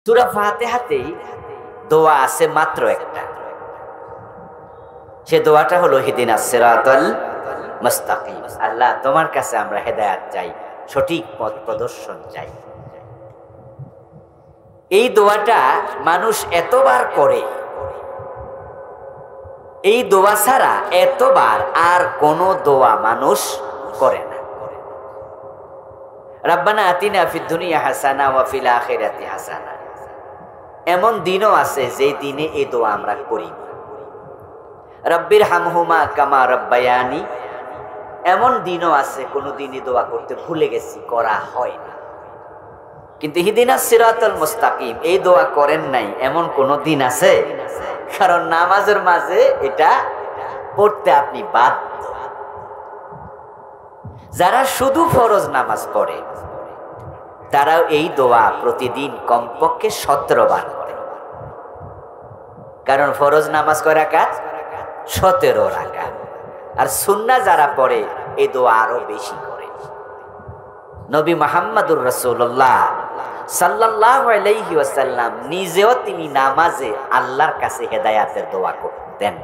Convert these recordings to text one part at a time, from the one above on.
সূরা ফাতিহাতেই দোয়া আছে মাত্র একটা। সে দোয়াটা হলো ইহদিনাস সিরাতাল মুস্তাকিম। আল্লাহ তোমার কাছে আমরা হেদায়েত চাই, সঠিক পথ প্রদর্শন চাই। এই দোয়াটা মানুষ এতবার করে, এই দোয়া ছাড়া এতবার আর কোন দোয়া মানুষ করে না। রাব্বানা আতিনা ফিদ দুনিয়া হাসানা ওয়া ফিল আখিরাতি হাসানা। এমন দিনও আছে যে দিনে এই দোয়া আমরা করি। রব্বির হামহুমা কামা রব্বায়ানি। এমন দিনও আছে কোনদিন এই দোয়া করতে ভুলে গেছি, করা হয় না। কিন্তু ইহদিনাস সিরাতাল মুস্তাকিম এই দোয়া করেন নাই এমন কোন দিন আছে? কারণ নামাজের মাঝে এটা পড়তে আপনি বাধ্য। যারা শুধু ফরজ নামাজ পড়ে তারাও এই দোয়া প্রতিদিন কমপক্ষে 17 বার করে। কারণ ফরজ নামাজ কয় রাকাত? 17 রাকাত। আর সুন্নাহ যারা পড়ে এই দোয়া আরো বেশি করে। নবী মুহাম্মদুর রাসূলুল্লাহ সাল্লাল্লাহু আলাইহি ওয়াসাল্লাম নিজেও তিনি নামাজে আল্লাহর কাছে হেদায়েতের দোয়া করতেন।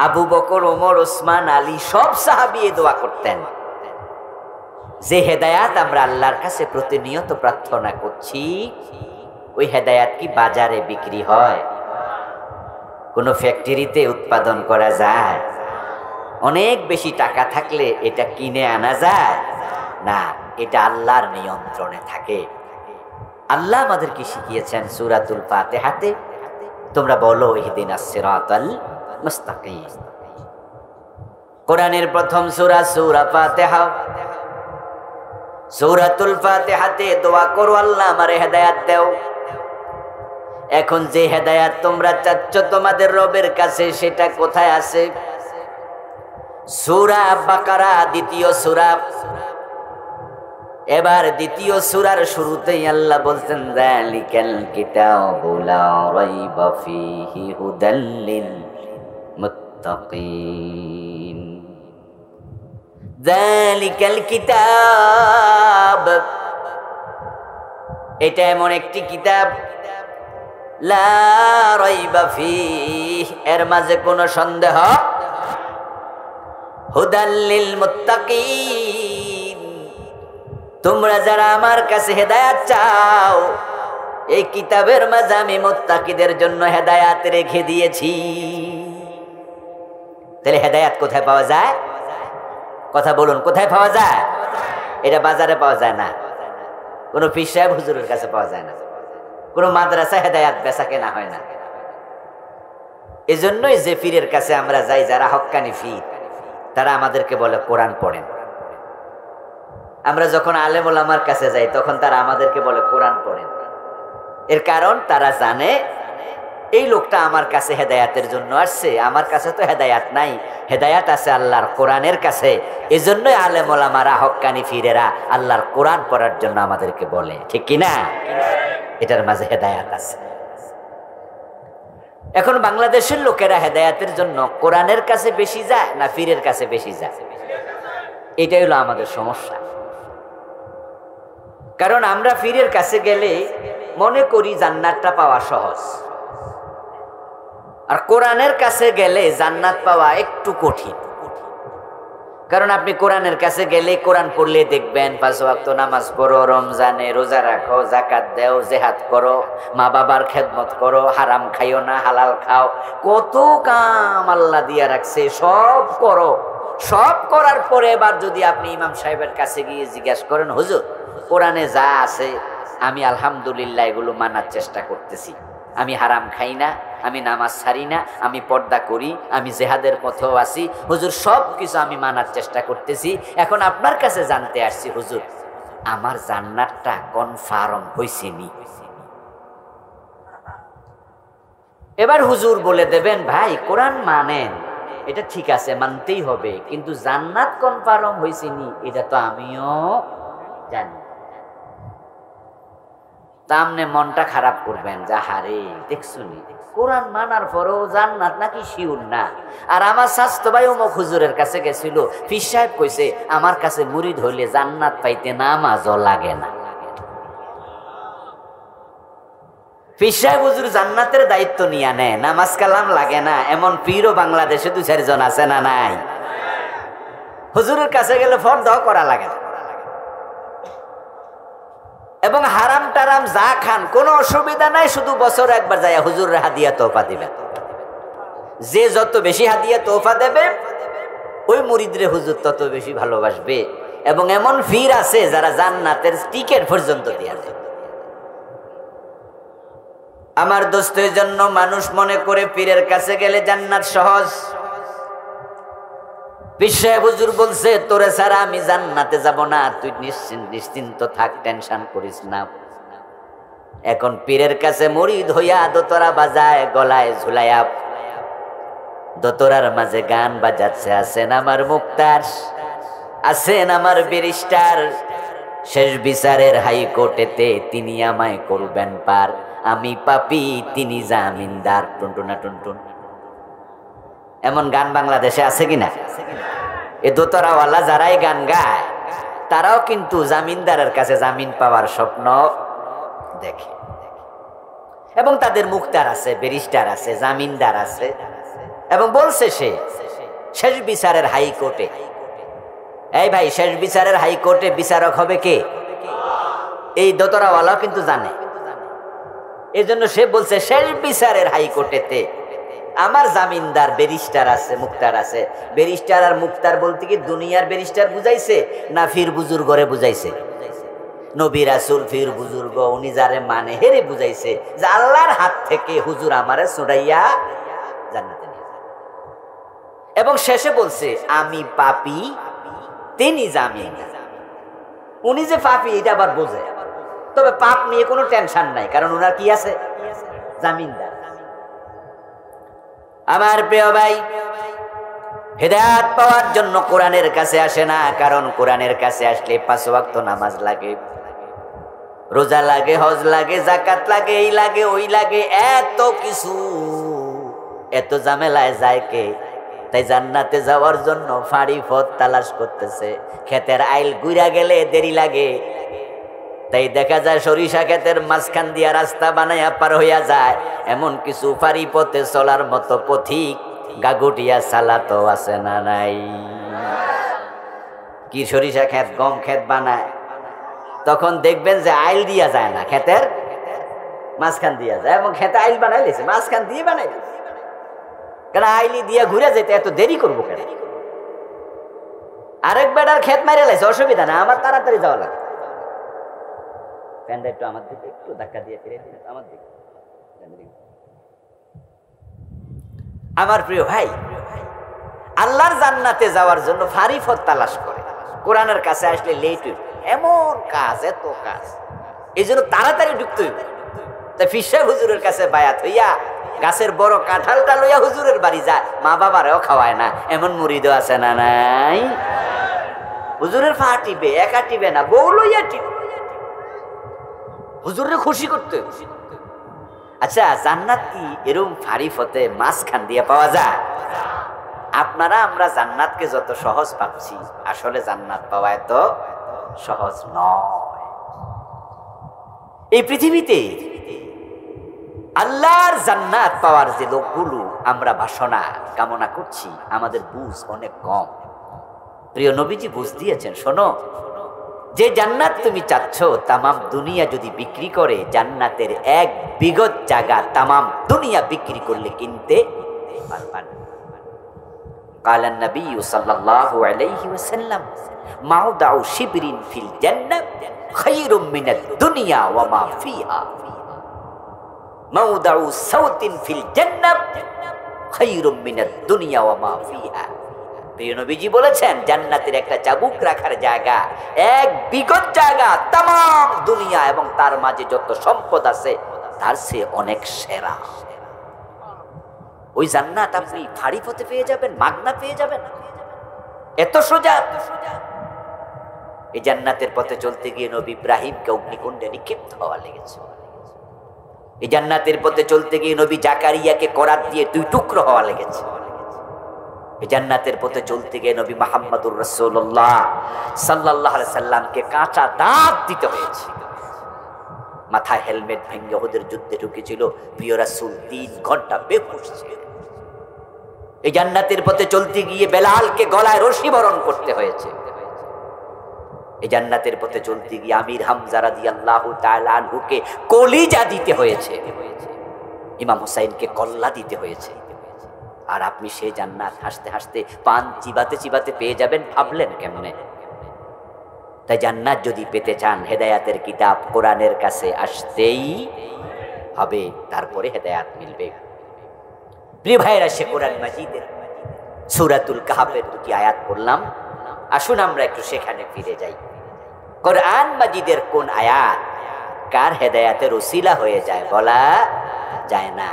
আবু বকর, ওমর, ওসমান, আলী সব সাহাবী এই দোয়া করতেন যে হেদায়েত আমরা আল্লাহর কাছে প্রতিনিয়ত প্রার্থনা করছি, ওই হেদায়েত কি বাজারে বিক্রি হয়? কোন ফ্যাক্টরিতে উৎপাদন করা যায়? অনেক বেশি টাকা থাকলে এটা কিনে আনা যায় না, এটা আল্লাহর নিয়ন্ত্রণে থাকে। আল্লাহ আমাদেরকে শিখিয়েছেন সূরাতুল ফাতিহাতে তোমরা বলো ইহদিনাস সিরাতাল মুস্তাকিম। কোরআনের প্রথম সূরা সূরা ফাতিহা। সূরাতুল ফাতিহাতে দোয়া করো, আল্লাহ আমারে হেদায়েত দাও। এখন যে হেদায়েত তোমরা চাচ্ছ তোমাদের রবের কাছে সেটা কোথায় আছে? সূরা বাকারা দ্বিতীয় সূরা। এবার দ্বিতীয় সূরার শুরুতেই আল্লাহ বলছেন যালিকাল কিতাবু লা রাইবা ফীহি হুদাল লিল মুত্তাকিন। যালিকাল কিতাব, এটা এমন একটি কিতাব লা রাইবা ফীহি, এর মাঝে কোনো সন্দেহ, হুদাল লিল মুত্তাকিন, তোমরা যারা আমার কাছে হেদায়েত চাও এই কিতাবের মাঝে আমি মুত্তাকিদের জন্য হেদায়েত রেখে দিয়েছি। তাহলে হেদায়েত কোথায় পাওয়া যায়? কথা বলুন, কোথায় পাওয়া যায়? এটা বাজারে পাওয়া যায় না, কোনো পীর সাহেব হুজুরের কাছে পাওয়া যায় না, কোনো মাদ্রাসা হেদায়েত বেচা কেনা হয় না। এজন্যই যে পীরের কাছে আমরা যাই, যারা হক্কানি পীর, তারা আমাদেরকে বলে কোরআন পড়েন। আমরা যখন আলেম ওলামার কাছে যাই তখন তারা আমাদেরকে বলে কোরআন পড়েন। এর কারণ তারা জানে এই লোকটা আমার কাছে হেদায়াতের জন্য আসছে, আমার কাছে তো হেদায়াত নাই, হেদায়াত আছে আল্লাহর কোরআনের কাছে। এজন্যই আলেম ওলামারা, হক্কানি পীরেরা আল্লাহর কোরআন পড়ার জন্য আমাদেরকে বলে, ঠিক কিনা? এটার মাঝে হেদায়াত আছে। এখন বাংলাদেশের লোকেরা হেদায়াতের জন্য কোরআনের কাছে বেশি যায় না পীরের কাছে বেশি যায়? এটাই হলো আমাদের সমস্যা। কারণ আমরা পীরের কাছে গেলে মনে করি জান্নাতটা পাওয়া সহজ, আর কোরআনের কাছে গেলে জান্নাত পাওয়া একটু কঠিন। কারণ আপনি কোরআনের কাছে গেলে কোরআন পড়লে দেখবেন 5 ওয়াক্ত নামাজ পড়ো, রমজানে রোজা রাখো, যাকাত দাও, জিহাদ করো, মা বাবার খেদমত করো, হারাম খাইও না, হালাল খাও, কত কাম আল্লাহ দিয়া রাখছে, সব করো। সব করার পরে এবার যদি আপনি ইমাম সাহেবের কাছে গিয়ে জিজ্ঞাসা করেন, হুজুর কোরআনে যা আছে আমি আলহামদুলিল্লাহ এগুলো মানার চেষ্টা করতেছি, আমি হারাম খাই না, আমি নামাজ ছাড়ি না, আমি পর্দা করি, আমি জিহাদের পথেও আছি, হুজুর সব কিছু আমি মানার চেষ্টা করতেছি, এখন আপনার কাছে জানতে আসছি হুজুর আমার জান্নাতটা কনফার্ম হইছে নি? এবার হুজুর বলে দেবেন, ভাই কোরআন মানেন, এটা ঠিক আছে, মানতেই হবে, কিন্তু জান্নাত কনফার্ম হইছে নি এটা তো আমিও জানি। তামনে মনটা খারাপ করবেন, যা হারে দেখছুনি কোরআন মানার পরও জান্নাত নাকি শিউর না। আর আমার স্বাস্থ্য ভাই অমুক হুজুরের কাছে গেছিল, পীর সাহেব কইছে আমার কাছে মুরিদ হইলে জান্নাত পাইতে নামাজও লাগে না। পীর সাহেব হুজুর জান্নাতের দায়িত্ব নিয়ে নেয়, নামাজ কালাম লাগে না এমন পীরও বাংলাদেশে 2-4 জন আছে না নাই? হুজুরের কাছে গেলে ফরদাও করা লাগে না, এবং হারাম টারাম যা খান কোনো অসুবিধা নাই, শুধু বছর একবার যায় হুজুরের হাদিয়া তোফা দিবেন। যে যত বেশি হাদিয়া তোফা দেবে ওই মুরিদরে হুজুর তত বেশি ভালোবাসবে। এবং এমন পীর আছে যারা জান্নাতের টিকেট পর্যন্ত দিয়ে দেয়। আমার দোস্তের জন্য মানুষ মনে করে পীরের কাছে গেলে জান্নাত সহজ। পীর সাহেব হুজুর বলছে, তোরে ছাড়া আমি জান্নাতে যাব না, তুই নিশ্চিন্ত থাক, টেনশন করিস না। এখন পীরের কাছে মুরিদ হইয়া দোতরা বাজায়, গলায় ঝুলাইয়া দোতরার মাঝে গান বাজাচ্ছে, আছেন আমার মুক্তার, আছেন আমার ব্যারিস্টার, শেষ বিচারের হাইকোর্টেতে তিনি আমায় করবেন পার, আমি পাপী তিনি জামিনদার, টুনটুনা টুনটুন। এমন গান বাংলাদেশে আছে কিনা? এ দোতরাওয়ালা যারাই গান গায় তারাও কিন্তু জামিনদারের কাছে জামিন পাওয়ার স্বপ্ন দেখে, এবং তাদের মুক্তার আছে, ব্যারিস্টার আছে, জামিনদার আছে। এবং বলছে সে শেষ বিচারের হাইকোর্টে, এই ভাই শেষ বিচারের হাইকোর্টে বিচারক হবে কে? এই দোতরাওয়ালাও কিন্তু জানে। এই জন্য সে বলছে শেষ বিচারের হাইকোর্টেতে আমার জামিনদার ব্যারিস্টার আছে, মুক্তার আছে। ব্যারিস্টার আর মুক্তার বলতে কি দুনিয়ার ব্যারিস্টার বুঝাইছে না ফির বুজুর্গরে বুঝাইছে? নবী রাসূল ফির বুজুর্গ উনি যারে মানে হেরে বুঝাইছে যে আল্লাহর হাত থেকে হুজুর আমারে ছুড়াইয়া জান্নাতে নিয়ে যাবে। এবং শেষে বলছে আমি পাপী তিনি জামিনদার। উনি যে পাপী এটা আবার বোঝে, তবে পাপ নিয়ে কোনো টেনশন নাই, কারণ ওনার কি আছে? জামিনদার। আমার প্রিয় ভাই, হেদায়েত পাওয়ার জন্য কোরআনের কাছে আসে না, কারণ কোরআনের কাছে আসলে 5 ওয়াক্ত নামাজ লাগে, রোজা লাগে, হজ লাগে, যাকাত লাগে, এই লাগে ওই লাগে, এত কিছু, এত ঝামেলায় যায় কে? তাই জান্নাতে যাওয়ার জন্য ফাড়ি পথ তালাশ করতেছে। ক্ষেতের আইল গুইরা গেলে দেরি লাগে, তাই দেখা যায় সরিষা ক্ষেতের মাঝখান দিয়া রাস্তা বানাইয়া পার হইয়া যায়। এমন কিছু ফাড়ি পথে চলার মতো পথিক গাগুটিয়া সালাতো আছে না নাই? কি সরিষা ক্ষেত গম ক্ষেত বানায়, তখন দেখবেন যে আইল দিয়া যায় না, ক্ষেতের মাঝখান দিয়া যায়, এবং ক্ষেতে আইল বানাইলেছে মাঝখান দিয়ে বানাইলেছে। কেন আইলি দিয়া ঘুরে যেতে এত দেরি করবো কেন? আরেক বেটার ক্ষেত মারে লাইছে, অসুবিধা না, আমার তাড়াতাড়ি যাওয়া লাগে। প্যান্ডা একটু আমার দিকে একটু ধাক্কা দিয়ে ফিরে দিন আমার দিকে। আমার প্রিয় ভাই, আল্লাহর জান্নাতে যাওয়ার জন্য ফারি পথ তালাশ করে, কোরআনের কাছে আসলে লেট, এমন কাজ, এত কাজ, এই জন্য তাড়াতাড়ি ঢুকতে হইবে। তাই পীর সাহেব হুজুরের কাছে বায়াত হইয়া গাছের বড় কাঁঠালটা লইয়া হুজুরের বাড়ি যায়, মা বাবারেও খাওয়ায় না, এমন মুরিদও আছে না নাই? হুজুরের পা টিপে, একা টিপে না, বউ লইয়া টিপে, হুজুরে খুশি করতে। আচ্ছা, জান্নাত কি এরকম ফারি পথে মাঝখান দিয়ে পাওয়া যায়? আপনারা আমরা জান্নাতকে যত সহজ ভাবছি, আসলে জান্নাত পাওয়া এত সহজ নয়। এই পৃথিবীতে আল্লাহর জান্নাত পাওয়ার যে লোকগুলো আমরা বাসনা কামনা করছি, আমাদের বুঝ অনেক কম। প্রিয় নবীজি বুঝ দিয়েছেন, শোনো, যে জান্নাত তুমি চাচ্ছ তামাম দুনিয়া যদি বিক্রি করে, জান্নাতের এক বিগত জায়গা তামাম দুনিয়া বিক্রি করলে কিনতে পারবা না। قال النبي صلى الله عليه وسلم موضع شبر في الجنة خير من الدنيا وما فيها موضع صوت في الجنة خير من الدنيا وما فيها। প্রিয় নবীজি বলেছেন, জান্নাতের একটা চাবুক রাখার জায়গা এক বিগত জায়গা তামাম দুনিয়া এবং তার মাঝে যত সম্পদ আছে তার চেয়ে অনেক সেরা। ওই জান্নাত আপনি ফাড়ি পথে পেয়ে যাবেন, মাগনা পেয়ে যাবেন, এত সোজা। এই জান্নাতের পথে চলতে গিয়ে নবী ইব্রাহিমকে অগ্নিকুণ্ডে নিক্ষিপ্ত হওয়া লেগেছে। এই জান্নাতের পথে চলতে গিয়ে নবী জাকারিয়াকে করাত দিয়ে 2 টুকরো হওয়া লেগেছে। এই জান্নাতের পথে চলতে গিয়ে নবী মুহাম্মদুর রাসূলুল্লাহ সাল্লাল্লাহু আলাইহি সাল্লামকে কাঁচা দাঁত দিতে হয়েছে। মাথায় হেলমেট ভেঙে ওদের যুদ্ধে ঢুকেছিল। প্রিয় রাসূল 3 ঘন্টা বেহুশ ছিলেন। এই জান্নাতের পথে চলতে গিয়ে বেলালকে গলায় রশি বরণ করতে হয়েছে। এই জান্নাতের পথে চলতে গিয়ে আমির হামজা রাদিয়াল্লাহু তাআলা আনহুকে কলিজা দিতে হয়েছে, ইমাম হুসাইনকে কল্লা দিতে হয়েছে। আর আপনি সেই জান্নাত হাসতে হাসতে পান চিবাতে চিবাতে পেয়ে যাবেন, ভাবলেন কেমনে? তাই জান্নাত যদি পেতে চান হেদায়াতের কিতাব কোরআনের কাছে আসতেই হবে, তারপরে হেদায়াত মিলবে। প্রিয় ভাইরা, সে কোরআন মাজিদের সূরাতুল কাহফের 2টি আয়াত পড়লাম। আসুন আমরা একটু সেখানে ফিরে যাই। কোরআন মাজিদের কোন আয়াত কার হেদায়াতের ওসিলা হয়ে যায় বলা যায় না।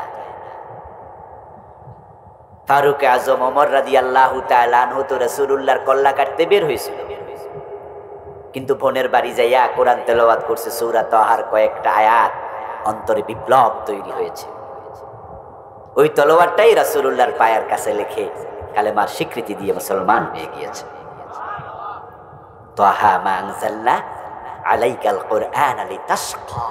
ফারুক আজম ওমর রাদিয়াল্লাহু তাআলা আনহু তো রাসূলুল্লাহর কল্লা কাটতে বের হয়েছিল, কিন্তু বোনের বাড়ি যাইয়া কোরআন তেলাওয়াত করছে সূরা তাহার কয়েকটা আয়াত, অন্তরে বিপ্লব তৈরি হয়েছে। ওই তলোয়ারটাই রাসূলুল্লাহর পায়ের কাছে লিখে কালেমার স্বীকৃতি দিয়ে মুসলমান হয়ে গিয়েছে। তাহা মা আনজালনা আলাইকাল কুরআন লিতাশকা।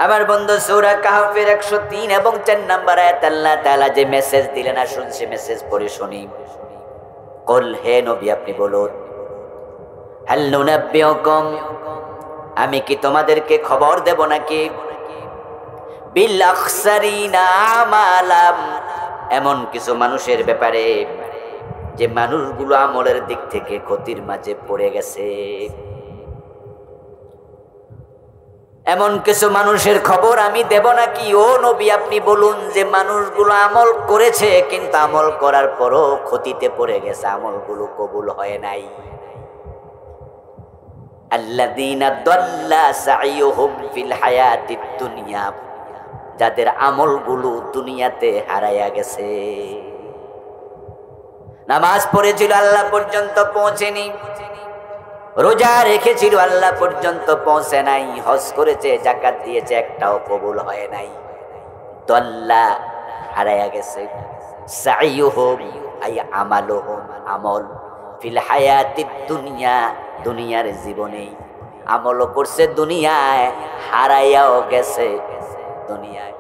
আমার বন্ধু সূরা কাহফের 103 এবং 4 নম্বর আয়াত আল্লাহ তাআলা যে মেসেজ দিলেন, আসুন সে মেসেজ পড়ে শুনি। কুল, হে নবী আপনি বলুন, হাল নুনাব্বিউকুম, আমি কি তোমাদেরকে খবর দেব নাকি, বিল আখসারিনা আমালাম, এমন কিছু মানুষের ব্যাপারে যে মানুষগুলো আমলের দিক থেকে ক্ষতির মাঝে পড়ে গেছে। এমন কিছু মানুষের খবর আমি দেব নাকি? ও নবী আপনি বলুন যে মানুষগুলো আমল করেছে কিন্তু আমল করার পরও ক্ষতিতে পড়ে গেছে, আমলগুলো কবুল হয় নাই। আল্লাযীনা দাল্লা সাইয়ুহুম ফিল হায়াতিদ দুনিয়া, যাদের আমলগুলো দুনিয়াতে হারায়া গেছে। নামাজ পড়েছিল আল্লাহ পর্যন্ত পৌঁছেনি, রোজা রেখেছিল আল্লাহ পর্যন্ত পৌঁছে নাই, হজ করেছে, যাকাত দিয়েছে, একটাও কবুল হয় নাই। দাল্লা হারায়া গেছে, সাইয়ুহুম আই আমালুহুম, আমল, ফিল হায়াতিদ দুনিয়া, দুনিয়ার জীবনে আমলও করছে, দুনিয়ায় হারাইয়াও গেছে দুনিয়ায়।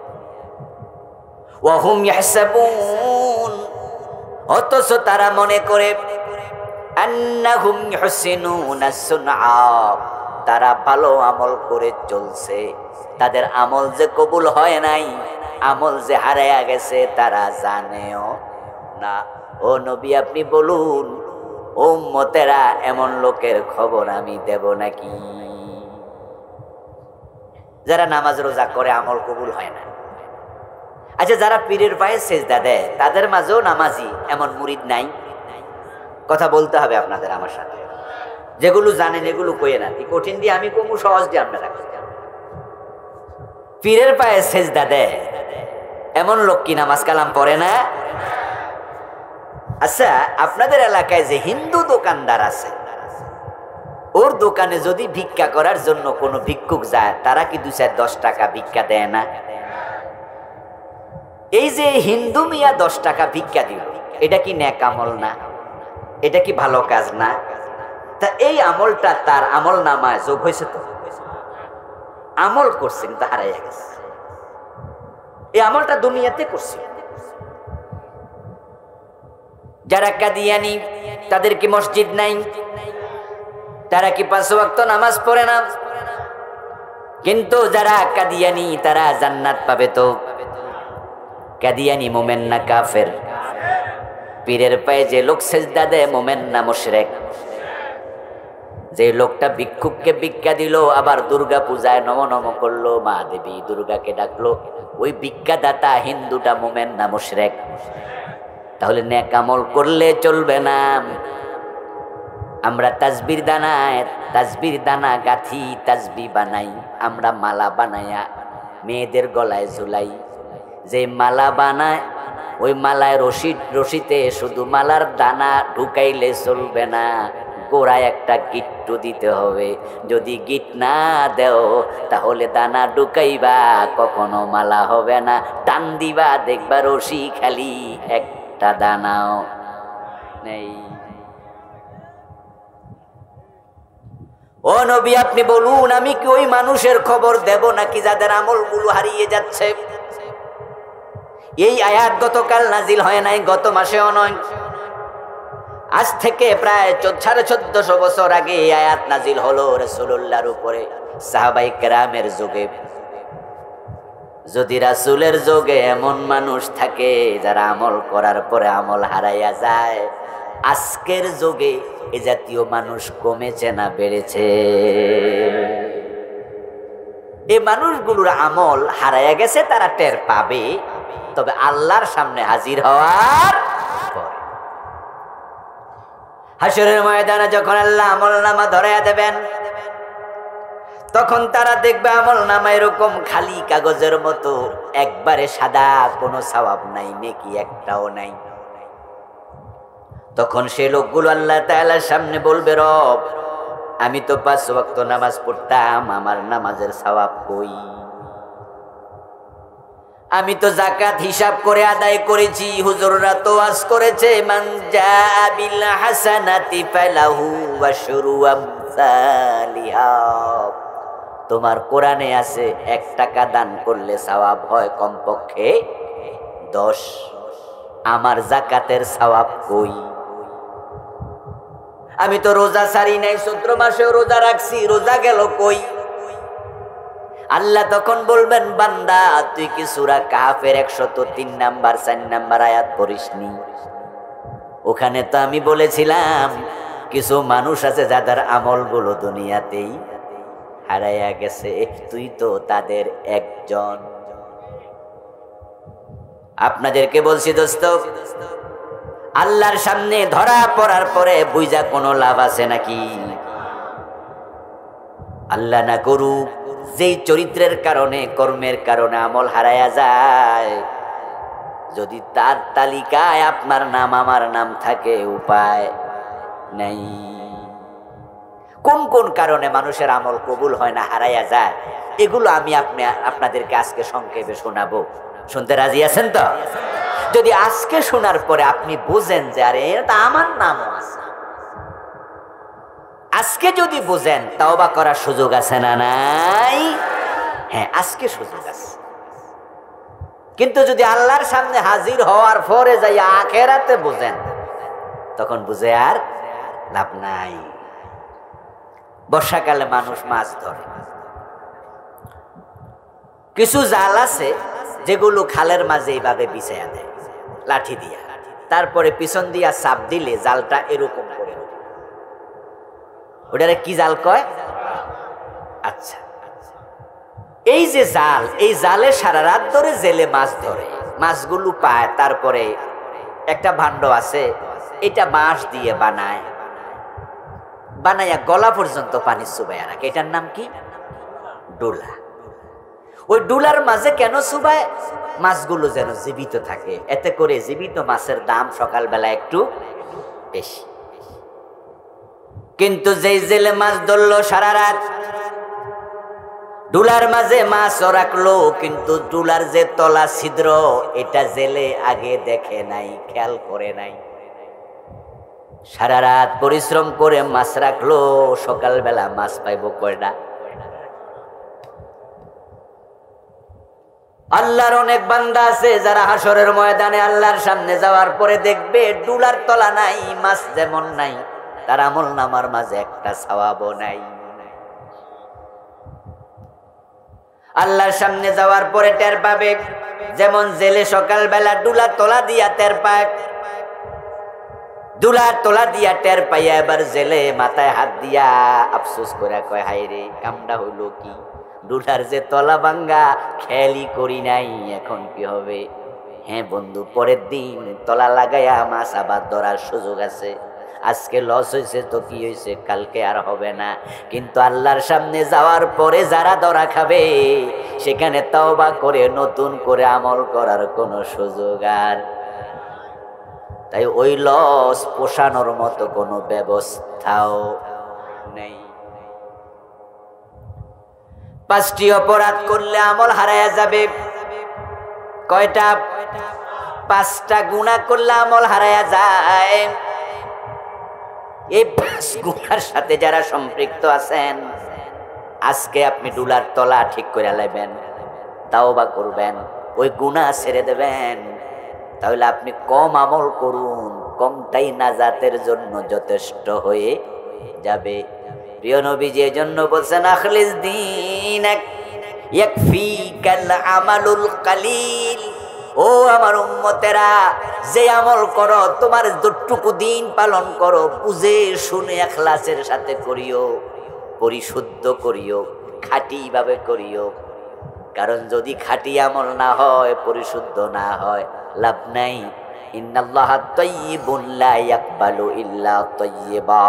ওয়া হুম ইয়াহসাবুন, অথচ তারা মনে করে আন্নাহুম ইহসিনুনা সুনআ, তারা ভালো আমল করে চলছে, তাদের আমল যে কবুল হয় নাই, আমল যে হারাইয়া গেছে তারা জানেও না। ও নবী আপনি বলুন, উম্মতেরা এমন লোকের খবর আমি দেব নাকি যারা নামাজ রোজা করে আমল কবুল হয় না? আচ্ছা, যারা পীরের পায়ে সেজদা দেয় তাদের মাঝেও নামাজি এমন মুরিদ নাই? কথা বলতে হবে আপনাদের আমার সাথে, যেগুলো জানেন এগুলো কইে না, কঠিন দিয়ে আমি কমু, সহজ দিয়ে আপনারা। পীরের পায়ে সেজদা দেয় এমন লোক কি নামাজ কালাম পড়ে না? আচ্ছা, আপনাদের এলাকায় যে হিন্দু দোকানদার আছে, ওর দোকানে যদি ভিক্ষা করার জন্য কোনো ভিক্ষুক যায়, তারা কি 2-10 টাকা ভিক্ষা দেয় না? এই যে হিন্দু মিয়া 10 টাকা ভিক্ষা দিল, এটা কি নেক আমল না? এটা কি ভালো কাজ না? তা এই আমলটা তার আমল নামায় যোগ হয়েছে তো? আমল করছে কিন্তু হারাইয়া গেছে। এই আমলটা দুনিয়াতে করছে। যারা কাদিয়ানি, তাদের কি মসজিদ নাই? তারা কি 5 ওয়াক্ত নামাজ পড়ে না? কিন্তু যারা কাদিয়ানি তারা জান্নাত পাবে তো? কাদিয়ানি মোমেন না কাফের? পীরের পায়ে যে লোক সেজদা দেয় মোমেন না মুশরিক? যে লোকটা ভিক্ষুককে ভিক্ষা দিল, আবার দুর্গা পূজায় নম নম করলো, মা দেবী দুর্গাকে ডাকলো, ওই ভিক্ষাদাতা হিন্দুটা মোমেন না মুশরিক? তাহলে নেক আমল করলে চলবে না। আমরা তাসবির দানা গাথি, তাসবি বানাই, আমরা মালা বানায়া মেয়েদের গলায় ঝুলাই। যে মালা বানায় ওই মালায় রশিতে শুধু মালার দানা ঢুকাইলে চলবে না, গোড়ায় একটা গিট্টু দিতে হবে। যদি গিট না দেও তাহলে দানা ঢুকাইবা, কখনো মালা হবে না। টান দিবা, দেখবা রশি খালি, একটা দানাও নেই। ও নবী, আপনি বলুন আমি কি ওই মানুষের খবর দেব নাকি যাদের আমলগুলো হারিয়ে যাচ্ছে? এই আয়াত গতকাল নাজিল হয় নাই, গত মাসেও নয়, আজ থেকে প্রায় 1450 বছর আগে এই আয়াত নাজিল হলো রাসূলুল্লাহর উপরে, সাহাবায়ে কেরামের যুগে। যদি রাসূলের যুগে এমন মানুষ থাকে যারা আমল করার পরে আমল হারাইয়া যায়, আজকের যুগে এ জাতীয় মানুষ কমেছে না বেড়েছে? এই মানুষগুলোর আমল হারাইয়া গেছে, তারা টের পাবে, তবে আল্লাহর সামনে হাজির হওয়ার পর। হাসরের ময়দানে যখন আল্লাহ আমল নামা ধরাইয়া দেবেন, তখন তারা দেখবে আমল নামা এরকম খালি কাগজের মতো, একবারে সাদা, কোনো সওয়াব নাই, নেকি একটাও নাই। তখন সেই লোকগুলো আল্লাহ তাআলার সামনে বলবে, রব, আমি তো 5 ওয়াক্ত নামাজ পড়তাম, আমার নামাজের সওয়াব কই? আমি তো যাকাত হিসাব করে আদায় করেছি, হুজুররা তো ওয়াজ করেছে, মান জাআ বিল হাসানাতি ফালাহু আশরু আমসালিহা। তোমার কোরআনে আছে 1 টাকা দান করলে সওয়াব হয় কমপক্ষে 10। আমার যাকাতের সওয়াব কই? আমি তো রোজা ছাড়ি নাই, 14 মাসেও রোজা রাখছি, রোজা গেল কই? আল্লাহ তখন বলবেন, বান্দা, তুই কি সূরা কাহফের 103 নাম্বার 4 নাম্বার আয়াত পড়িসনি? ওখানে তো আমি বলেছিলাম কিছু মানুষ আছে যাদের আমলগুলো দুনিয়াতেই হারাইয়া গেছে, তুই তো তাদের একজন। আপনাদেরকে বলছি দোস্ত, আল্লাহর সামনে ধরা পড়ার পরে বুঝা কোনো লাভ আছে নাকি? আল্লাহ না করুক, যেই চরিত্রের কারণে, কর্মের কারণে আমল হারায়া যায়, যদি তার তালিকায় আপনার নাম আমার নাম থাকে, উপায় নেই। কোন কোন কারণে মানুষের আমল কবুল হয় না, হারায়া যায়, এগুলো আমি আপনাদেরকে আজকে সংক্ষেপে শোনাবো। শুনতে রাজি আছেন তো? যদি আজকে শোনার পরে আপনি বুঝেন যে আরে এটা আমার নামও আছে, আজকে যদি বুঝেন, তওবা করার সুযোগ আছে না নাই? হ্যাঁ, আজকে সুযোগ আছে। কিন্তু যদি আল্লাহর সামনে হাজির হওয়ার পরে যাই আখিরাতে বুঝেন, তখন বুঝে আর লাভ নাই। বর্ষাকালে মানুষ মাছ ধরে, কিছু জাল আছে যেগুলো খালের মাঝে এইভাবে বিছাইয়া দেয় লাঠি দিয়া, তারপরে পিছন দিয়া চাপ দিলে জালটা এরকম করে, ওটারে কি জাল কয়? আচ্ছা, এই যে জাল, এই জালে সারা রাত ধরে জেলে মাছ ধরে, মাছগুলো পায়, তারপরে একটা ভাণ্ড আছে, এটা বাঁশ দিয়ে বানায়, বানাইয়া গলা পর্যন্ত পানি চুবাইয়া রাখে, এটার নাম কি? ডোলা। ওই ডোলার মাঝে কেন চুবায়? মাছগুলো যেন জীবিত থাকে, এতে করে জীবিত মাছের দাম সকালবেলা একটু বেশি। কিন্তু যেই জেলে মাছ ধরলো সারা রাত, ডুলার মাঝে মাছও রাখলো, কিন্তু ডুলার যে তলা ছিদ্র, এটা জেলে আগে দেখে নাই, খেয়াল করে নাই। সারা রাত পরিশ্রম করে মাছ রাখলো, সকালবেলা মাছ পাইব কয়টা? আল্লাহর অনেক বান্দা আছে যারা হাসরের ময়দানে আল্লাহর সামনে যাওয়ার পরে দেখবে ডুলার তলা নাই, মাছ যেমন নাই, তার আমল নামার মাঝে একটা সওয়াবও নাই। আল্লাহর সামনে যাওয়ার পরে টের পাবে, যেমন জেলে সকালবেলা ডুলার তলা দিয়া টের পায়, ডুলার তলা দিয়া টের পাইয়া এবার জেলে মাথায় হাত দিয়া আফসোস করে কয়, হায় রে, কামটা হইল কি? ডুলার যে তলা ভাঙ্গা, খেয়ালই করি নাই, এখন কি হবে? হ্যাঁ বন্ধু, পরের দিন তলা লাগাইয়া মাছ আবার ধরার সুযোগ আছে। আজকে লস হয়েছে তো কি হয়েছে, কালকে আর হবে না। কিন্তু আল্লাহর সামনে যাওয়ার পরে যারা ধরা খাবে, সেখানে তওবা করে নতুন করে আমল করার কোনো সুযোগ আর। তাই ওই লস পোষানোর মতো কোনো ব্যবস্থাও নেই। 5টি অপরাধ করলে আমল হারায়া যাবে। কয়টা? 5টা গুনাহ করলে আমল হারায়া যায়। এই 5 গুনার সাথে যারা সম্পৃক্ত আছেন, আজকে আপনি ডুলার তলা ঠিক করে লাইবেন, তাওবা করবেন, ওই গুনাহ ছেড়ে দেবেন, তাহলে আপনি কম আমল করুন, কমটাই নাজাতের জন্য যথেষ্ট হয়ে যাবে। প্রিয় নবীজি এজন্য বলছেন আখলিস দীনাক ইয়াকফিকাল আমালুল কালিল। ও আমার উম্মতেরা, যে আমল করো, তোমার যতটুকু দিন পালন করো, বুঝে শুনে ইখলাসের সাথে করিও, পরিশুদ্ধ করিও, খাঁটি ভাবে করিও। কারণ যদি খাঁটি আমল না হয়, পরিশুদ্ধ না হয়, লাভ নাই। ইন্নাল্লাহা তাইয়্যিবুন লা ইয়াকবালু ইল্লা তাইয়্যিবা।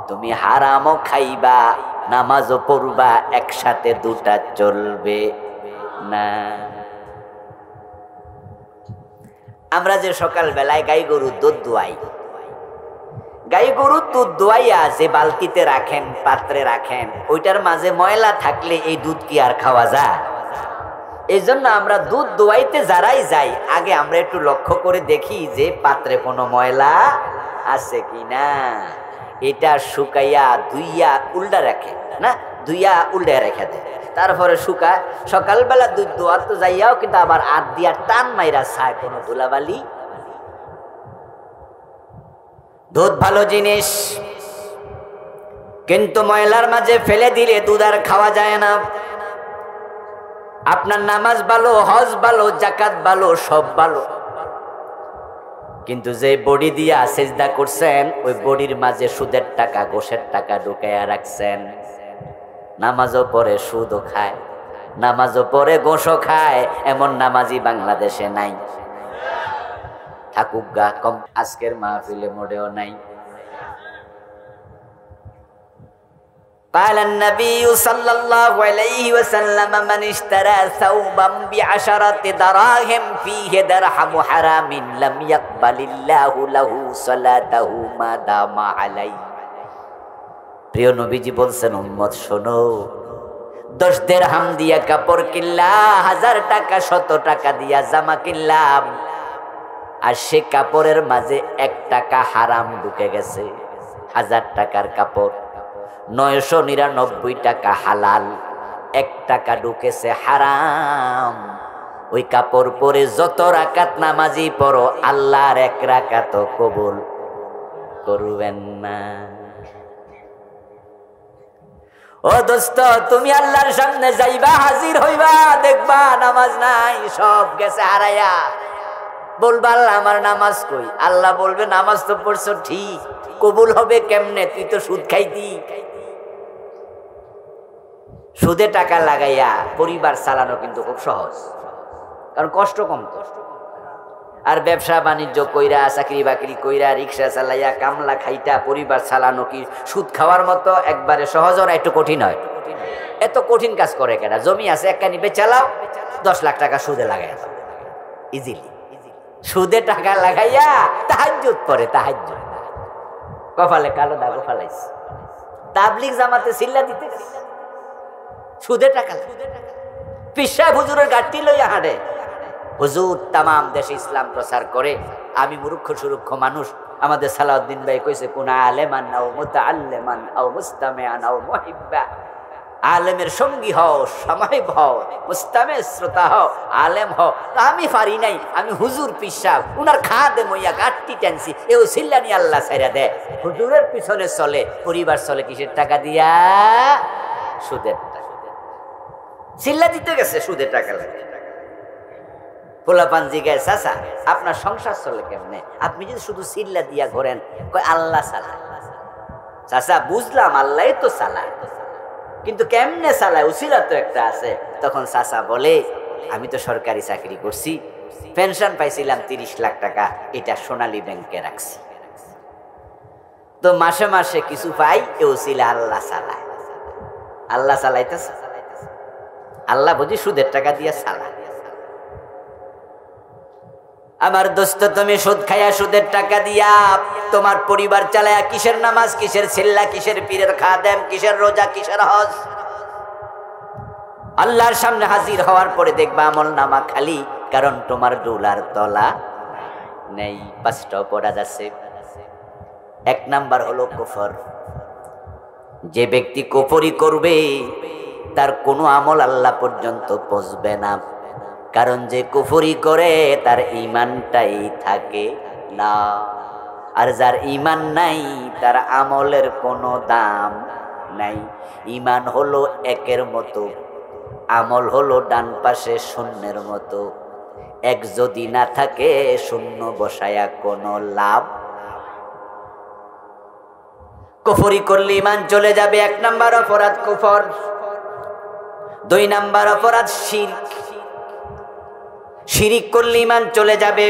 তুমি হারামও খাইবা, নামাজও পড়বা, একসাথে দুটা চলবে না। আমরা যে সকাল বেলায় গাই গরুর দুধ দোয়াই, গাই গরুর দুধ দোয়াইয়া যে বালতিতে রাখেন, পাত্রে রাখেন, ওইটার মাঝে ময়লা থাকলে এই দুধ কি আর খাওয়া যায়? এই জন্য আমরা দুধ দোয়াইতে যারাই যাই, আগে আমরা একটু লক্ষ্য করে দেখি যে পাত্রে কোনো ময়লা আছে কিনা। এটা শুকাইয়া ধুইয়া উল্টা রাখে না, ধুইয়া উল্টা রেখে দেয়, তারপরে শুকায়। সকালবেলা দুধ দোয়ার তো যাইয়াও কিন্তু আবার হাত দিয়া টান মাইরা ছায় কোনো ধুলাবালি। দুধ ভালো জিনিস, কিন্তু ময়লার মাঝে ফেলে দিলে দুধ আর খাওয়া যায় না। আপনার নামাজ ভালো, হজ ভালো, যাকাত ভালো, সব ভালো, কিন্তু যে বডি দিয়া সেজদা করছেন, ওই বডির মাঝে সুদের টাকা, ঘোষের টাকা ঢুকাইয়া রাখছেন। নামাজও পড়ে, সুদও খায়, নামাজও পড়ে, ঘোষও খায়, এমন নামাজি বাংলাদেশে নাই। থাকুক গা, কম আজকের মাহফিলে মোড়েও নাই। قال النبي صلى الله عليه وسلم من اشترى ثوبا ب10 دراهم فيه درهم حرام لم يقبل الله له صلاته ما دام عليه। প্রিয় নবীজি বলছেন, উম্মত শোনো, 10 দিরহাম দিয়া কাপড় কিনলাম, 1000 টাকা 100 টাকা দিয়া জামা কিনলাম, আর সে কাপড়ের মাঝে 1 টাকা হারাম ঢুকে গেছে। 1000 টাকার কাপড়, 999 টাকা হালাল, 1 টাকা ঢুকেছে হারাম। ওই কাপড় পরে যত রাকাত নামাজি পড়ো, আল্লাহর 1 রাকাত কবুল করবেন না। ও দোস্ত, তুমি আল্লাহর সামনে যাইবা, হাজির হইবা, দেখবা নামাজ নাই, সব গেছে হারাইয়া। বলবা আল্লাহ আমার নামাজ কই? আল্লাহ বলবে নামাজ তো পড়ছো ঠিক, কবুল হবে কেমনে? তুই তো সুদ খাইতি। সুদে টাকা লাগাইয়া পরিবার চালানো কিন্তু খুব সহজ, কারণ কষ্ট কম। আর ব্যবসা বাণিজ্য কইরা, চাকরি বাকরি কইরা, রিক্সা চালাইয়া, কামলা খাইটা পরিবার চালানো কি সুদ খাওয়ার মতো একবারে সহজ না? একটু কঠিন হয়। এত কঠিন কাজ করে কেনা? জমি আছে একখানি বেচালাও, 10 লাখ টাকা সুদে লাগাইয়া দাও, ইজিলি। সুদে টাকা লাগাইয়া তাহাজ্জুদ পড়ে, তাহাজ্জুদ কপালে কালো দাগ ফালাইছে, তাবলিগ জামাতে সিল্লা দিতে সুদে টাকা। পিসা হুজুরের গাড়ি লইয়া হাঁটে, হুজুর তামাম দেশে ইসলাম প্রচার করে, আমি মূর্খ সুরক্ষ মানুষ। আমাদের সালাউদ্দিন ভাই কইছে, কোন আলেমান আও মুতাআল্লিমান আও মুস্তামিআন আও মুহিব্বা। আলেমের সঙ্গী হও, সামাইব হও, মুস্তামে শ্রোতা হও, আলেম হও। আমি পারি নাই, আমি হুজুর পিসাব, উনার খাদে মইয়া গাঠটি টানছি, এও সিল্লানি আল্লাহ ছাইরা দেয়। হুজুরের পিছনে চলে, পরিবার চলে কিসের টাকা দিয়া? সুদের টাকা। সিল্লা দিতে গেছে, সুদের টাকা লাগে। পোলাপান জিগায়, চাচা আপনার সংসার চলে কেমনে? আপনি যদি শুধু সিল্লা দিয়া ঘোরেন, কয় আল্লাহ চালায়। চাচা বুঝলাম, আল্লাহ তো চালায়, কিন্তু কেমনে চালায়? উসিলা তো একটা আছে। তখন চাচা বলে, আমি তো সরকারি চাকরি করছি, পেনশন পাইছিলাম 30 লাখ টাকা, এটা সোনালী ব্যাংকে রাখছি, তো মাসে মাসে কিছু পাই, এ উসিলা আল্লাহ চালায়। আল্লাহ চালাইতেছে, আল্লাহ বুঝি সুদের টাকা দিয়া চালায়। আমার দোস্ত, তুমি সুদ খাইয়া, সুদের টাকা দিয়া তোমার পরিবার চালায়া, কিসের নামাজ, কিসের সিল্লা, কিসের পীরের খাদেম, কিসের রোজা, কিসের হজ? আল্লাহর সামনে হাজির হওয়ার পরে দেখবা আমল নামা খালি, কারণ তোমার ডোলার তলা নেই। 5টা পড়া যাচ্ছে, এক নাম্বার হলো কুফর। যে ব্যক্তি কুফরি করবে তার কোনো আমল আল্লাহ পর্যন্ত পৌঁছবে না, কারণ যে কুফরি করে তার ঈমানটাই থাকে না। আর যার ঈমান নাই তার আমলের কোনো দাম নাই। ঈমান হলো একের মতো, আমল হলো ডান পাশে শূন্যের মতো। এক যদি না থাকে শূন্য বসায়া কোনো লাভ। কুফরি করলে ঈমান চলে যাবে, এক নাম্বার অপরাধ কুফর। দুই নাম্বার অপরাধ শিরক। শিরিক করলে ঈমান চলে যাবে।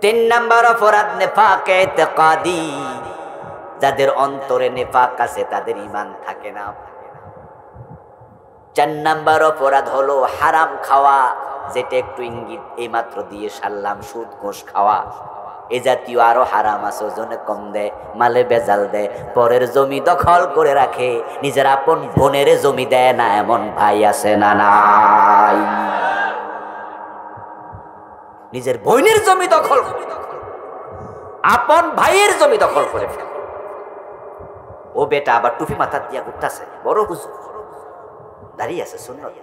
তিন নাম্বার অপরাধ নেফাক ইতিকাদি। যাদের অন্তরে নেফাক আছে তাদের ঈমান থাকে না। চার নাম্বার অপরাধ হলো হারাম খাওয়া, যেটা একটু ইঙ্গিত এইমাত্র দিয়ে সারলাম, সুদ ঘুষ খাওয়া। এ জাতীয় আরো হারাম আছে, ওজনে কম দেয়, মালে বেজাল দেয়, পরের জমি দখল করে রাখে, নিজের আপন বোনের জমি দেয় না, এমন ভাই আছে না নাই? নিজের বোনের জমি দখল, আপন ভাইয়ের জমি দখল করে ফেলে। ও বেটা আবার টুপি মাথা দিয়া ঘুরতেছে, বড় হুজুর দাঁড়িয়ে আছে, সুন্নত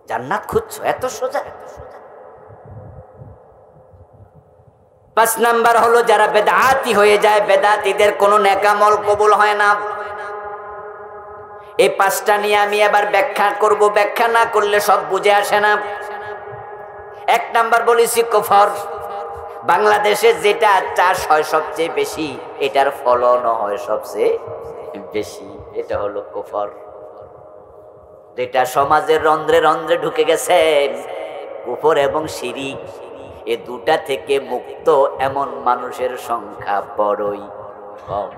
জান্নাত খুঁজছো, এত সোজা? পাঁচ নাম্বার হলো যারা বেদাতি হয়ে যায়, বেদাতিদের কোনো নেক আমল কবুল হয় না। এই পাঁচটা নিয়ে আমি এবার ব্যাখ্যা করব, ব্যাখ্যা না করলে সব বুঝে আসে না। এক নাম্বার বলেছি কুফর। বাংলাদেশে যেটা চাষ হয় সবচেয়ে বেশি, এটার ফলনও হয় সবচেয়ে বেশি, এটা হলো কুফর। যেটা সমাজের রন্ধ্রে রন্ধ্রে ঢুকে গেছে, কুফর এবং শিরিক, এ দুটা থেকে মুক্ত এমন মানুষের সংখ্যা বড়ই কম।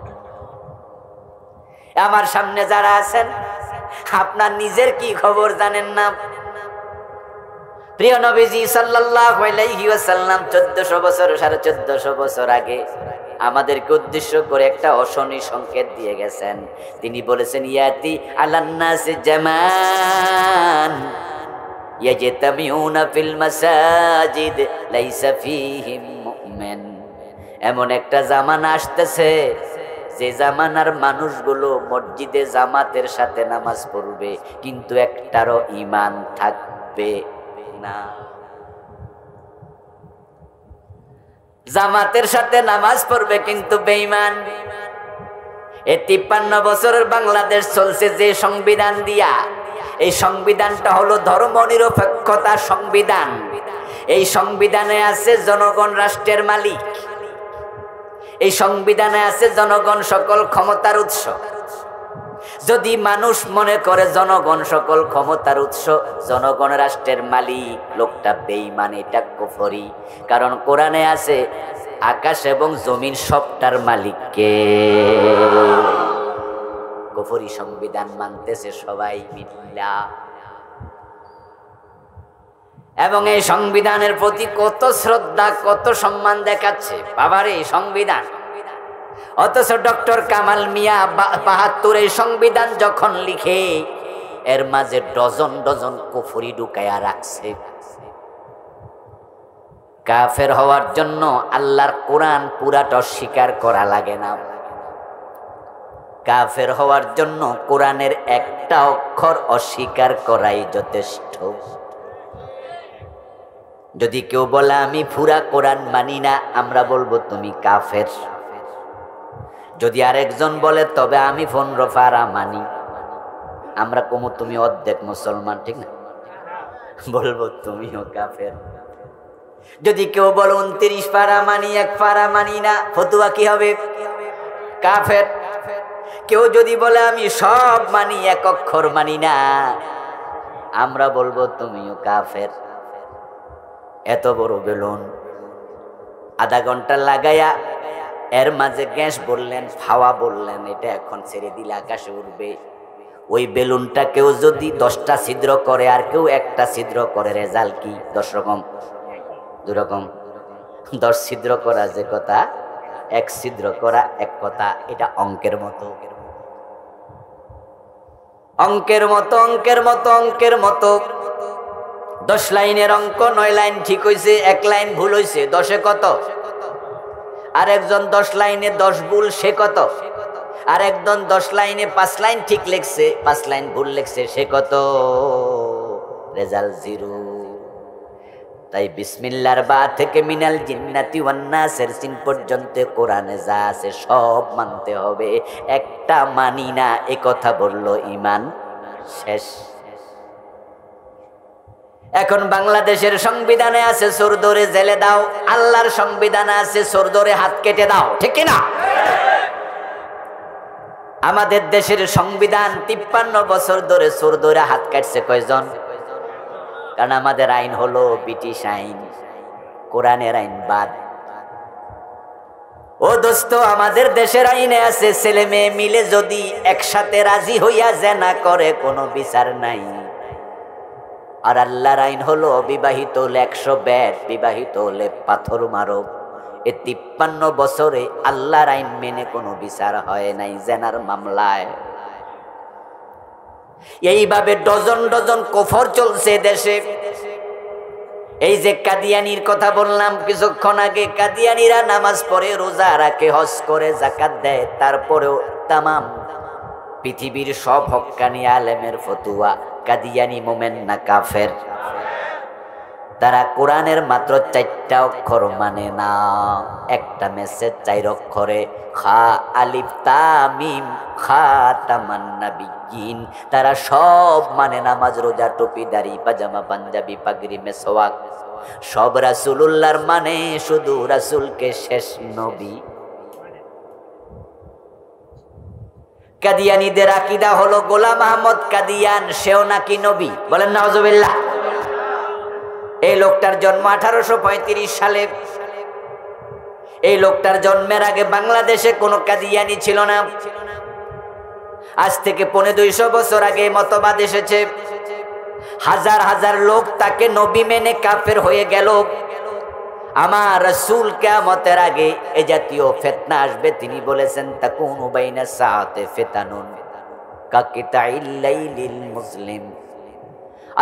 আমার সামনে যারা আছেন, আপনার নিজের কি খবর জানেন না? প্রিয় নবীজি সাল্লাল্লাহু আলাইহি ওয়াসাল্লাম 1400 বছর 1450 বছর আগে আমাদেরকে উদ্দেশ্য করে একটা অশনি সংকেত দিয়ে গেছেন। তিনি বলেছেন, ইয়াতি আলান নাস জামান ইয়াজতামিউনা ফিল মাসাজিদ লাইসা ফীহিম মুমিন। এমন একটা জামানা আসতেছে যে জামানার মানুষগুলো মসজিদে জামাতের সাথে নামাজ পড়বে, কিন্তু একটারও ঈমান থাকবে না। জামাতের সাথে নামাজ পড়বে কিন্তু বেঈমান। এই 53 বছরের বাংলাদেশ চলছে যে সংবিধান দিয়া, এই সংবিধানটা হলো ধর্মনিরপেক্ষতা সংবিধান। এই সংবিধানে আছে জনগণ রাষ্ট্রের মালিক, এই সংবিধানে আছে জনগণ সকল ক্ষমতার উৎস। যদি মানুষ মনে করে জনগণ সকল ক্ষমতার উৎস, জনগণ রাষ্ট্রের মালিক, লোকটা বেঈমান, এটা কুফরি। কারণ কোরআনে আছে আকাশ এবং জমিন সবটার মালিক কে? কুফরি সংবিধান মানতেছে সবাই মিল্লা। এবং এই সংবিধানের প্রতি কত শ্রদ্ধা, কত সম্মান দেখাচ্ছে, বাবারে সংবিধান। অথচ ডক্টর কামাল মিয়া ৭২ এই সংবিধান যখন লিখে, এর মাঝে ডজন ডজন কুফরি ঢুকায়া রাখছে। কাফের হওয়ার জন্য আল্লাহর কোরআন পুরাটা অস্বীকার করা লাগে না। কাফের হওয়ার জন্য কোরআনের একটা অক্ষর অস্বীকার করাই যথেষ্ট। যদি কেউ বলে আমি পুরা কোরআন মানি না, আমরা বলবো তুমি কাফের। যদি আরেকজন বলে তবে আমি 15 পারা মানি, আমরা কমু তুমি অর্ধেক মুসলমান, ঠিক না? বলবো তুমিও কাফের। যদি কেউ বলে 29 পারা মানি, 1 পারা মানি না, ফতুয়া কি হবে? কাফের। কেউ যদি বলে আমি সব মানি, 1 অক্ষর মানি না, আমরা বলবো তুমিও কাফের। এত বড় বেলুন আধা ঘন্টা লাগাইয়া এর মাঝে গ্যাস বললেন, হাওয়া বললেন, এটা এখন ছেড়ে দিলে আকাশে উঠবে। ওই বেলুনটা কেউ যদি 10টা ছিদ্র করে আর কেউ একটা ছিদ্র করে, রেজাল্ট কি? 10 রকম, 2 রকম। 10 ছিদ্র করা যে কথা, 1 ছিদ্র করা এক কথা। এটা অঙ্কের মতো, অঙ্কের মতো, অঙ্কের মতো, অঙ্কের মতো। 10 লাইনের অঙ্ক, 9 লাইন ঠিক হয়েছে, 1 লাইন ভুল হয়েছে, 10-এ কত? আর একজন 10 লাইনে 10 ভুল, সে কত? আর একজন 10 লাইনে 5 লাইন ঠিক লিখছে, 5 লাইন ভুল লিখছে, সে কত? রেজাল্ট 0। তাই বিসমিল্লাহর বা থেকে মিনাল জিন্নাতি ওয়ান নাসের সিন পর্যন্ত কোরআনে যা আছে সব মানতে হবে। একটা মানি না এ কথা বললো ঈমান শেষ। এখন বাংলাদেশের সংবিধানে আছে চোর ধরে জেলে দাও, আল্লাহর সংবিধানে আছে চোর ধরে হাত কেটে দাও, ঠিক কি না? আমাদের দেশের সংবিধান 53 বছর ধরে চোর ধরে হাত কাটছে কয়জন? কারণ আমাদের আইন হলো ব্রিটিশ আইন, কোরআনের আইন বাদ। ও দোস্ত, আমাদের দেশের আইনে আছে ছেলে মেয়ে মিলে যদি একসাথে রাজি হইয়া জেনা করে কোনো বিচার নাই। আর আল্লাহর আইন হলো অবিবাহিত হলে 100 ব্যাট, বিবাহিত হলে পাথর মারো। এ 53 বছরে আল্লাহর আইন মেনে কোনো বিচার হয় নাই জেনার মামলায়। এইভাবে ডজন ডজন কুফর চলছে দেশে। এই যে কাদিয়ানির কথা বললাম কিছুক্ষণ আগে, কাদিয়ানিরা নামাজ পড়ে, রোজা রাখে, হজ করে, যাকাত দেয়, তারপরেও তামাম পৃথিবীর সব হক্কানি আলেমের ফতুয়া কাদিয়ানি মোমেন না কাফের। তারা কোরআনের মাত্র 4টা অক্ষর মানে না, একটা মেসেজ 4 অক্ষরে, খা আলিফ তা মিম খাতামান নাবিয়্যিন। তারা সব মানে, নামাজ, রোজা, টুপি, দাড়ি, পাজামা, পাঞ্জাবি, পাগড়ি, মেসওয়াক সব রাসূলুল্লাহর মানে, শুধু রাসূলকে শেষ নবী। কাদিয়ানীদের আকীদা হলো গোলাম আহমদ কাদিয়ান সেও নাকি নবী, বলেন নাউজুবিল্লাহ। এই লোকটার জন্ম 1835 সালে। এই লোকটার জন্মের আগে বাংলাদেশে কোনো কাদিয়ানি ছিল না। আজ থেকে 250 বছর আগে মতবাদ এসেছে। হাজার হাজার লোক তাকে নবী মেনে কাফের হয়ে গেল। আমার রাসূল কিয়ামতের আগে এ জাতীয় ফিতনা আসবে, তিনি বলেছেন তাকুনু বাইনা সাআতে ফিতানুন কাকিতাইল লাইলিল মুসলিম।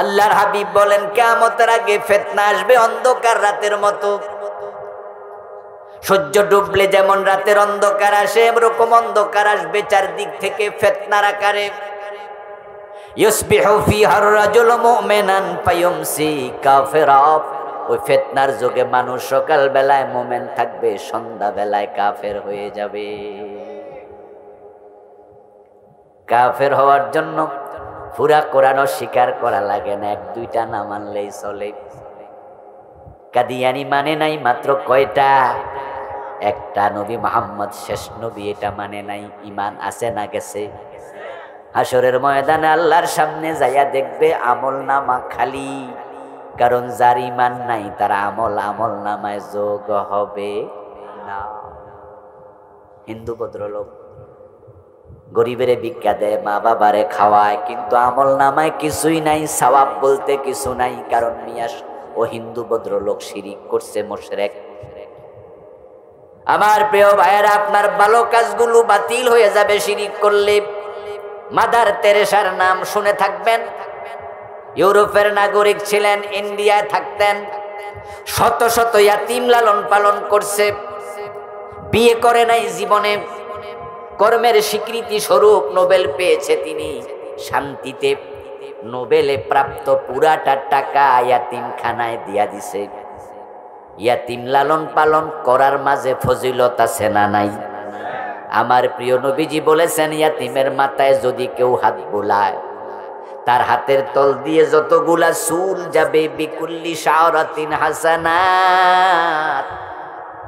আল্লাহর হাবিব বলেন কিয়ামতের আগে ফিতনা আসবে অন্ধকার রাতের মতো। সূর্য ডুবলে যেমন রাতের অন্ধকার আসে, এরকম অন্ধকার আসবে চারদিক থেকে ফিতনার আকারে। ইউসবিহু ফিহার রাজুল মুমিনান ফায়ুমসি কাফিরা। ওই ফিতনার যুগে মানুষ সকাল বেলায় মুমিন থাকবে, সন্ধ্যা বেলায় কাফের হয়ে যাবে। কাফের হওয়ার জন্য পুরা কোরআন স্বীকার করা লাগে না, 1-2টা না মানলেই চলে। কাদিয়ানি মানে নাই মাত্র কয়টা? একটা, নবী মুহাম্মদ শেষ নবী, এটা মানে নাই। ঈমান আছে না গেছে? হাসরের ময়দানে আল্লাহর সামনে যাইয়া দেখবে আমল নামা খালি, কারণ যার ঈমান নাই তার আমল নামায় যোগ হবে না। হিন্দু ভদ্রলোক গরিবের ভিক্ষা দেয়, মা বাবারে খাওয়ায়, কিন্তু আমল নামায় কিছুই নাই, সওয়াব বলতে কিছু নাই। কারণ মিয়াস ও হিন্দু ভদ্রলোক শিরিক করছে, মুশরিক। আমার প্রিয় ভাইয়েরা, আপনার ভালো কাজগুলো বাতিল হয়ে যাবে শিরিক করলে। মাদার তেরেসার নাম শুনে থাকবেন। ইউরোপের নাগরিক ছিলেন, ইন্ডিয়ায় থাকতেন, শত শত ইয়াতিম লালন পালন করছে, বিয়ে করে নাই জীবনে। কর্মের স্বীকৃতি স্বরূপ নোবেল পেয়েছে তিনি, শান্তিতে নোবেলে প্রাপ্ত পুরাটা টাকা ইয়াতিমখানায় দিয়া দিছে। ইয়াতিম লালন পালন করার মাঝে ফজিলত আছে না নাই? আমার প্রিয় নবীজি বলেছেন, ইয়াতিমের মাথায় যদি কেউ হাত বুলায়, তার হাতের তল দিয়ে যতগুলা চুল যাবে, বিকুল্লি শাওরাতিন হাসানাত,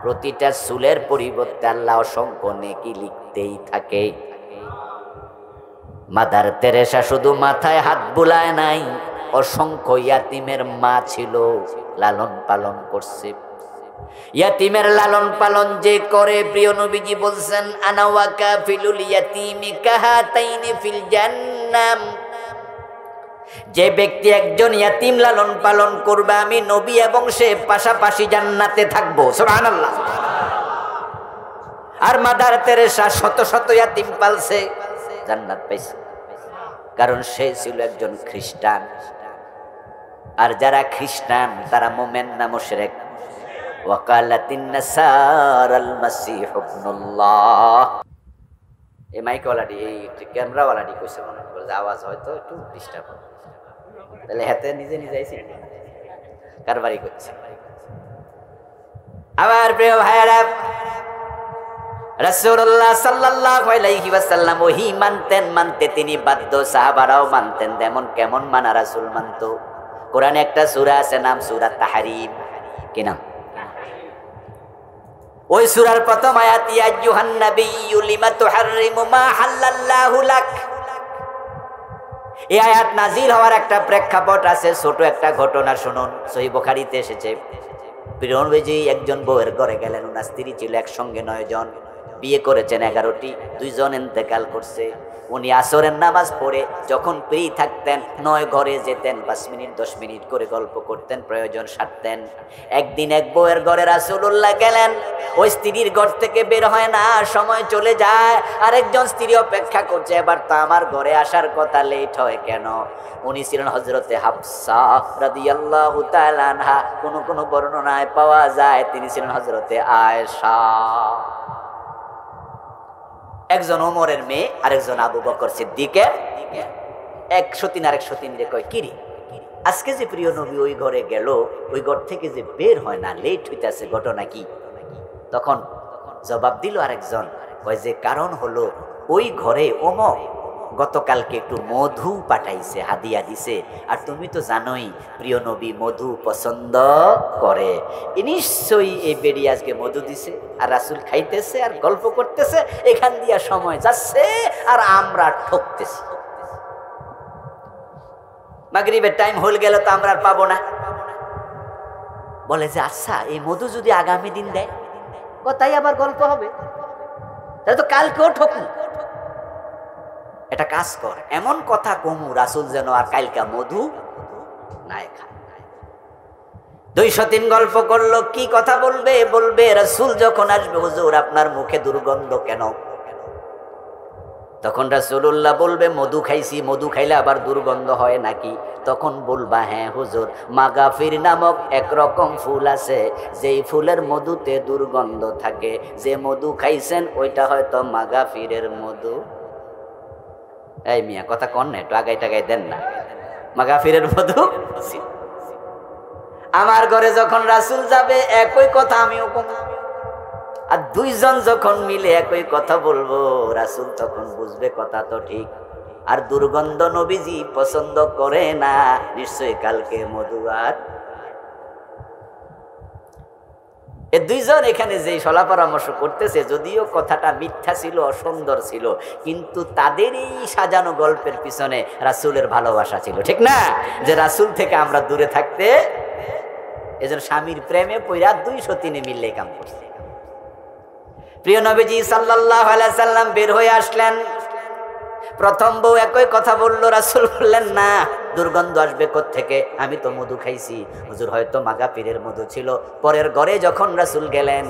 প্রতিটা চুলের পরিবর্তে আল্লাহ অসংখ্য নেকি লিখতেই থাকে। মাদার তেরেসা শুধু মাথায় হাত বুলায় নাই, অসংখ্য ইয়াতিমের মা ছিল, লালন পালন করছে। ইয়াতিমের লালন পালন যে করে, প্রিয় নবীজি বলছেন, আনা ওয়া কাফিলুল ইয়াতিমি কাহাতাইনি ফিল জান্নাম। যে ব্যক্তি একজন ইয়াতিম লালন পালন করবে, আমি নবী এবং সে পাশাপাশি জান্নাতে থাকবো, সুবহানাল্লাহ। আর মাদার তেরেসা শত শত ইয়াতিম পালছে, জান্নাত পাইছে, কারণ সে ছিল একজন খ্রিস্টান। আর যারা খ্রিস্টান তারা মুমিন না মুশরিক? ওয়াকালাতিন নাসারাল মাসীহ ইবনুল্লাহ। এই মাইকওয়ালাটি, এই ক্যামেরাওয়ালাটি কইছে মনে হয়, আওয়াজ হয়তো একটু ডিস্টার্ব হবে, তাহলে হাতে নিজে নিজে আইছি কারবারি করছে। আমার প্রিয় ভাইরা, রাসূলুল্লাহ সাল্লাল্লাহু আলাইহি ওয়াসাল্লাম ওহী মানতে তিনি বাধ্য, সাহাবারাও মানতেন। তেমন কেমন মানা? রাসূল মানত। কোরআনে একটা সূরা আছে, নাম সূরা তাহরীম। কি নাম? ওই সূরার প্রথম আয়াত, ইয়া আইয়ুহান নাবিয়্যু লিমা তুহাররিমু মা হাল্লাল্লাহু লাক। এই আয়াত নাজিল হওয়ার একটা প্রেক্ষাপট আছে, ছোট একটা ঘটনা শুনুন। সহিহ বুখারীতে এসেছে, প্রিয় নবীজি একজন বউয়ের ঘরে গেলেন। ওনার স্ত্রী ছিল একসঙ্গে 9 জন, বিয়ে করেছেন 11টি, 2 জন ইন্তেকাল করছে। উনি আসরের নামাজ পড়ে যখন ফ্রি থাকতেন, 9 ঘরে যেতেন, 5 মিনিট 10 মিনিট করে গল্প করতেন, প্রয়োজন সারতেন। একদিন এক বউয়ের ঘরে রাসূলুল্লাহ গেলেন, ওই স্ত্রীর ঘর থেকে বের হয় না, সময় চলে যায়। আরেকজন স্ত্রী অপেক্ষা করছে, এবার তো আমার ঘরে আসার কথা, লেট হয় কেন? উনি ছিলেন হযরতে হাফসা রাদিয়াল্লাহু তাআলা আনহা। কোন বর্ণনায় পাওয়া যায় তিনি ছিলেন হযরতে আয়েশা। একজন ওমরের মেয়ে, আরেকজন আবু বকর সিদ্দিকের। 103 আর 103 রে কয়, কিরে আজকে যে প্রিয় নবী ওই ঘরে গেল, ওই ঘর থেকে যে বের হয় না, লেট হইতেছে, ঘটনা কি? তখন জবাব দিল আরেকজন, কয় যে কারণ হলো ওই ঘরে ওমর গতকালকে একটু মধু পাঠাইছে, হাদিয়া দিছে। আর তুমি তো জানোই প্রিয় নবী মধু পছন্দ করে। নিশ্চয়ই এই বেড়ি আজকে মধু দিছে, আর রাসূল খাইতেছে আর গল্প করতেছে, এখান দিয়া সময় যাচ্ছে আর আমরা ঠকতেছি। মাগরিবের টাইম হয়ে গেল তো আমরা আর পাবো না। বলে যে আচ্ছা, এই মধু যদি আগামী দিন দেয়, তাই আবার গল্প হবে, তাহলে তো কালকেও ঠকু। এটা কাজ কর, এমন কথা কমু রাসূল যেন আর কালকা মধু নাই খায়। 203 গল্প করলো, কি কথা বলবে? বলবে রাসূল যখন আসবে, হুজুর আপনার মুখে দুর্গন্ধ কেন? তখন রাসূলুল্লাহ বলবে, মধু খাইছি, মধু খাইলে আবার দুর্গন্ধ হয় নাকি? তখন বলবা, হ্যাঁ হুজুর, মাগাফির নামক একরকম ফুল আছে, যেই ফুলের মধুতে দুর্গন্ধ থাকে। যে মধু খাইছেন ওইটা হয়তো মাগাফিরের মধু। এই মিয়া কথা কন না, একটু আগাই টাগাই দেন না। মাগাফিরের মধু। আমার ঘরে যখন রাসূল যাবে একই কথা আমিও কম, আর 2 জন যখন মিলে একই কথা বলবো, রাসূল তখন বুঝবে কথা তো ঠিক। আর দুর্গন্ধ নবীজি পছন্দ করে না, নিশ্চয়ই কালকে মধু। আর এই 2 জন এখানে যে সলা পরামর্শ করতেছে, যদিও কথাটা মিথ্যা ছিল, অসুন্দর ছিল, কিন্তু তাদের এই সাজানো গল্পের পিছনে রাসূলের ভালোবাসা ছিল, ঠিক না? যে রাসূল থেকে আমরা দূরে থাকতে, এজন্য স্বামীর প্রেমে পইরা 203 মিললে কাম করছে। প্রিয় নবীজি সাল্লাল্লাহু আলাইহি সাল্লাম বের হয়ে আসলেন। প্রথম বউ একই কথা বলল, রাসূল বললেন না, দুর্গন্ধ আসবে কোত্থেকে? আমি তো মধু খাইছি। হুজুর হয়তো মাগাফিরের মধু ছিল। পরের ঘরে যখন রাসূল গেলেন,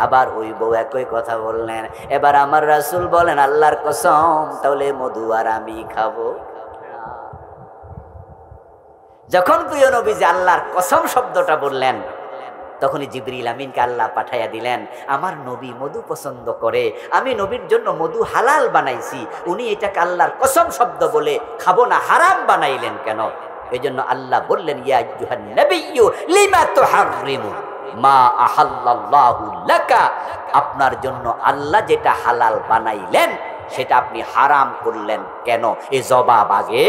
আবার ওই বউ একই কথা বললেন। এবার আমার রাসূল বলেন, আল্লাহর কসম, তাহলে মধু আর আমি খাবো। যখন প্রিয় নবীজি আল্লাহর কসম শব্দটা বললেন, তখনই জিবরিল আমিনকে আল্লাহ পাঠাইয়া দিলেন। আমার নবী মধু পছন্দ করে, আমি নবীর জন্য মধু হালাল বানাইছি, উনি এটাকে আল্লাহর কসম শব্দ বলে খাবো না, হারাম বানাইলেন কেন? এই জন্য আল্লাহ বললেন, ইয়া আইয়ুহান নাবিয়্যু লিমা তুহাররিমু মা আহাল্লাল্লাহু লাকা। আপনার জন্য আল্লাহ যেটা হালাল বানাইলেন সেটা আপনি হারাম করলেন কেন? এই জবাব আগে।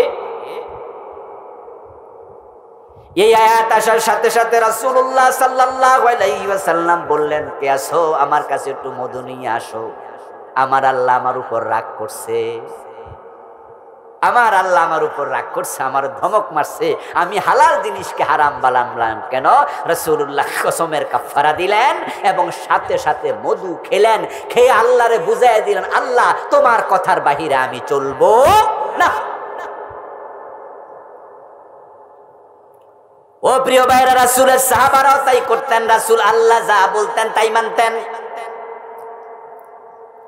এই আয়াত আসার সাথে সাথে রাসূলুল্লাহ সাল্লাল্লাহু আলাইহি ওয়াসাল্লাম বললেন, কে আসো, আমার কাছে একটু মধু নিয়ে আসো। আমার আল্লাহ আমার উপর রাগ করছে, আমার আল্লাহ আমার উপর রাগ করছে, আমার ধমক মারছে, আমি হালাল জিনিসকে হারাম বানালাম কেন? রাসূলুল্লাহ কসমের কাফারা দিলেন এবং সাথে সাথে মধু খেলেন। খেয়ে আল্লাহরে বুঝাইয়া দিলেন, আল্লাহ তোমার কথার বাহিরে আমি চলবো না। ও প্রিয় ভাইরা, রাসূলের সাহাবারাও তাই করতেন। রাসূল আল্লাহ যা বলতেন তাই মানতেন।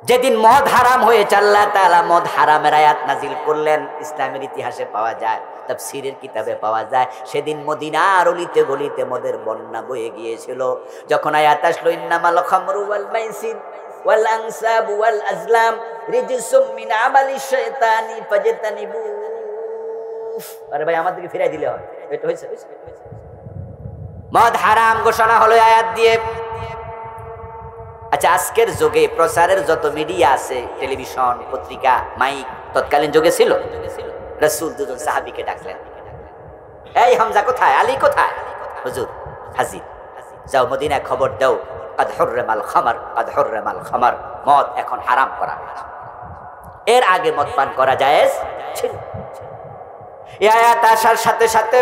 যেদিন মদ হারাম হয়েছে আল্লাহ তাআলা মদ হারামের আয়াত নাজিল করলেন, ইসলামের ইতিহাসে পাওয়া যায়, তাফসীরের কিতাবে পাওয়া যায়। সেদিন মদিনার অলিতে গলিতে মদের বন্যা বয়ে গিয়েছিল। যখন আয়াত আসলো ইন্নামাল খামরু ওয়াল মাইসির ওয়াল আনসাব ওয়াল আজলাম রিজসুম মিন আমালিশ শাইতানি ফাজতানিবু। আরে ভাই আমার দিকে ফিরাই দিলে হয়, এটা হইছে। মদ হারাম ঘোষণা হলো আয়াত দিয়ে। আচ্ছা, আজকের যুগে প্রচারের যত মিডিয়া আছে, টেলিভিশন, পত্রিকা, মাইক, তৎকালীন যুগে ছিল? রাসূল দুজন সাহাবীকে ডাকলেন, এই হামজা কোথায়, আলী কোথায়? হুজুর হাজির, যাও মদিনায় খবর দাও, কাদ হুররিমাল খামার, কাদ হুররিমাল খামার, মদ এখন হারাম করা হয়েছে। এর আগে মদ পান করা জায়েজ ছিল। এই আয়াত আসার সাথে সাথে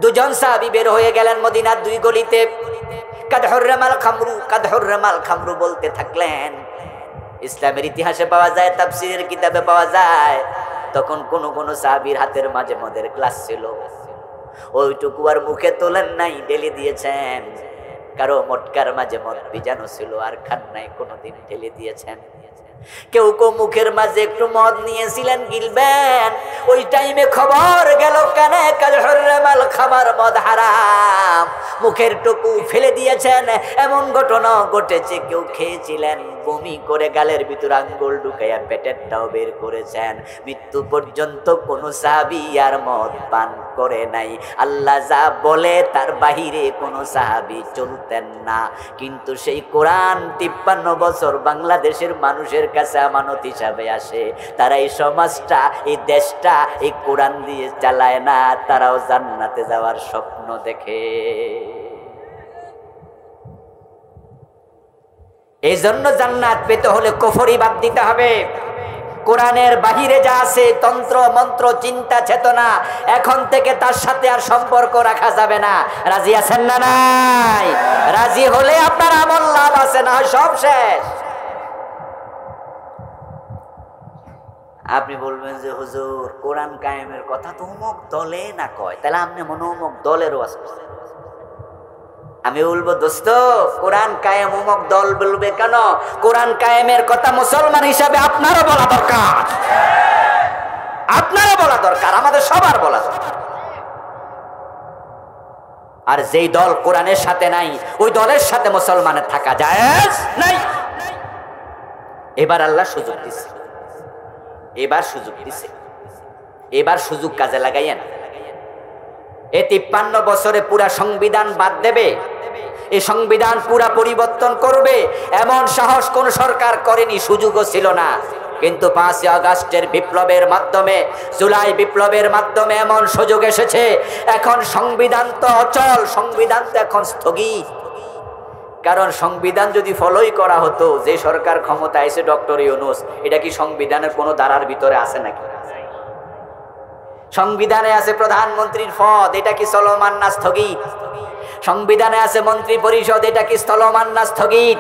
দুজন সাহাবী বের হয়ে গেলেন মদিনার দুই গলিতে, কাদ হুররিমাল খামরু, কাদ হুররিমাল খামরু বলতে থাকলেন। ইসলামের ইতিহাসে পাওয়া যায়, তাফসীরের কিতাবে পাওয়া যায়, তখন কোন কোন সাহাবীর হাতের মাঝে মদের গ্লাস ছিল, ওইটুকু আর মুখে তোলেন নাই, ঢেলে দিয়েছেন। কারো মটকার মাঝে মদ ভিজানো ছিল আর খান নাই, কোনোদিন ঢেলে দিয়েছেন। কেউ কেউ মুখের মাঝে একটু মদ নিয়েছিলেন, গিলবেন, ওই টাইমে খবর গেল কানে, কাল হুররিমাল খামার, মদ হারাম, মুখের টুকু ফেলে দিয়েছেন। এমন ঘটনা ঘটেছে, কেউ খেয়েছিলেন, বমি করে গালের ভিতর আঙ্গুল ঢুকাইয়া পেটেরটাও বের করেছেন। মৃত্যু পর্যন্ত কোন সাহাবী আর মদ পান করে নাই। আল্লাহ যা বলে তার বাহিরে কোন সাহাবী চলতেন না। কিন্তু সেই কোরআন 53 বছর বাংলাদেশের মানুষের কাছে আমানত হিসাবে আসে। তারা এই সমাজটা, এই দেশটা এই কোরআন দিয়ে চালায় না, তারাও জান্নাতে যাওয়ার স্বপ্ন দেখে। এই জন্য জান্নাত পেতে হলে কুফরি বাদ দিতে হবে। কোরআনের বাহিরে যা আছে, তন্ত্র মন্ত্র, চিন্তা চেতনা, এখন থেকে তার সাথে আর সম্পর্ক রাখা যাবে না। রাজি আছেন না? নাই? রাজি হলে আপনার আমল লাভ আছে, না হয় সব শেষ। আপনি বলবেন যে হুজুর কোরআন কায়েমের কথা তো অমুক দলে না কয়, তাহলে আপনি মনে অমুক দলের ওয়াজ করছেন। আমি বলবো দোস্ত, কোরআন কায়েম অমুক দল বলবে কেন? কোরআন কায়েমের কথা মুসলমান হিসাবে আপনারও বলা দরকার, আপনারও বলা দরকার, আমাদের সবার বলা দরকার। আর যেই দল কোরআনের সাথে নাই, ওই দলের সাথে মুসলমানের থাকা জায়েজ নাই। এবার আল্লাহ সুযোগ দিছে, এবার সুযোগ দিছে, এবার সুযোগ কাজে লাগাইয়েন। এই 53 বছরে পুরা সংবিধান বাদ দেবে, এই সংবিধান পুরা পরিবর্তন করবে, এমন সাহস কোন সরকার করেনি, সুযোগও ছিল না। কিন্তু 5ই আগস্টের বিপ্লবের মাধ্যমে, জুলাই বিপ্লবের মাধ্যমে এমন সুযোগ এসেছে। এখন সংবিধান তো অচল, সংবিধান তো এখন স্থগিত। কারণ সংবিধান যদি ফলোই করা হতো, যে সরকার ক্ষমতায় এসে ডক্টর ইউনূস, এটা কি সংবিধানের কোনো ধারার ভিতরে আছে নাকি? সংবিধানে আছে প্রধানমন্ত্রীর পদ, এটা কি চলমান না স্থগিত? সংবিধানে আছে মন্ত্রী পরিষদ, এটা কি চলমান না স্থগিত?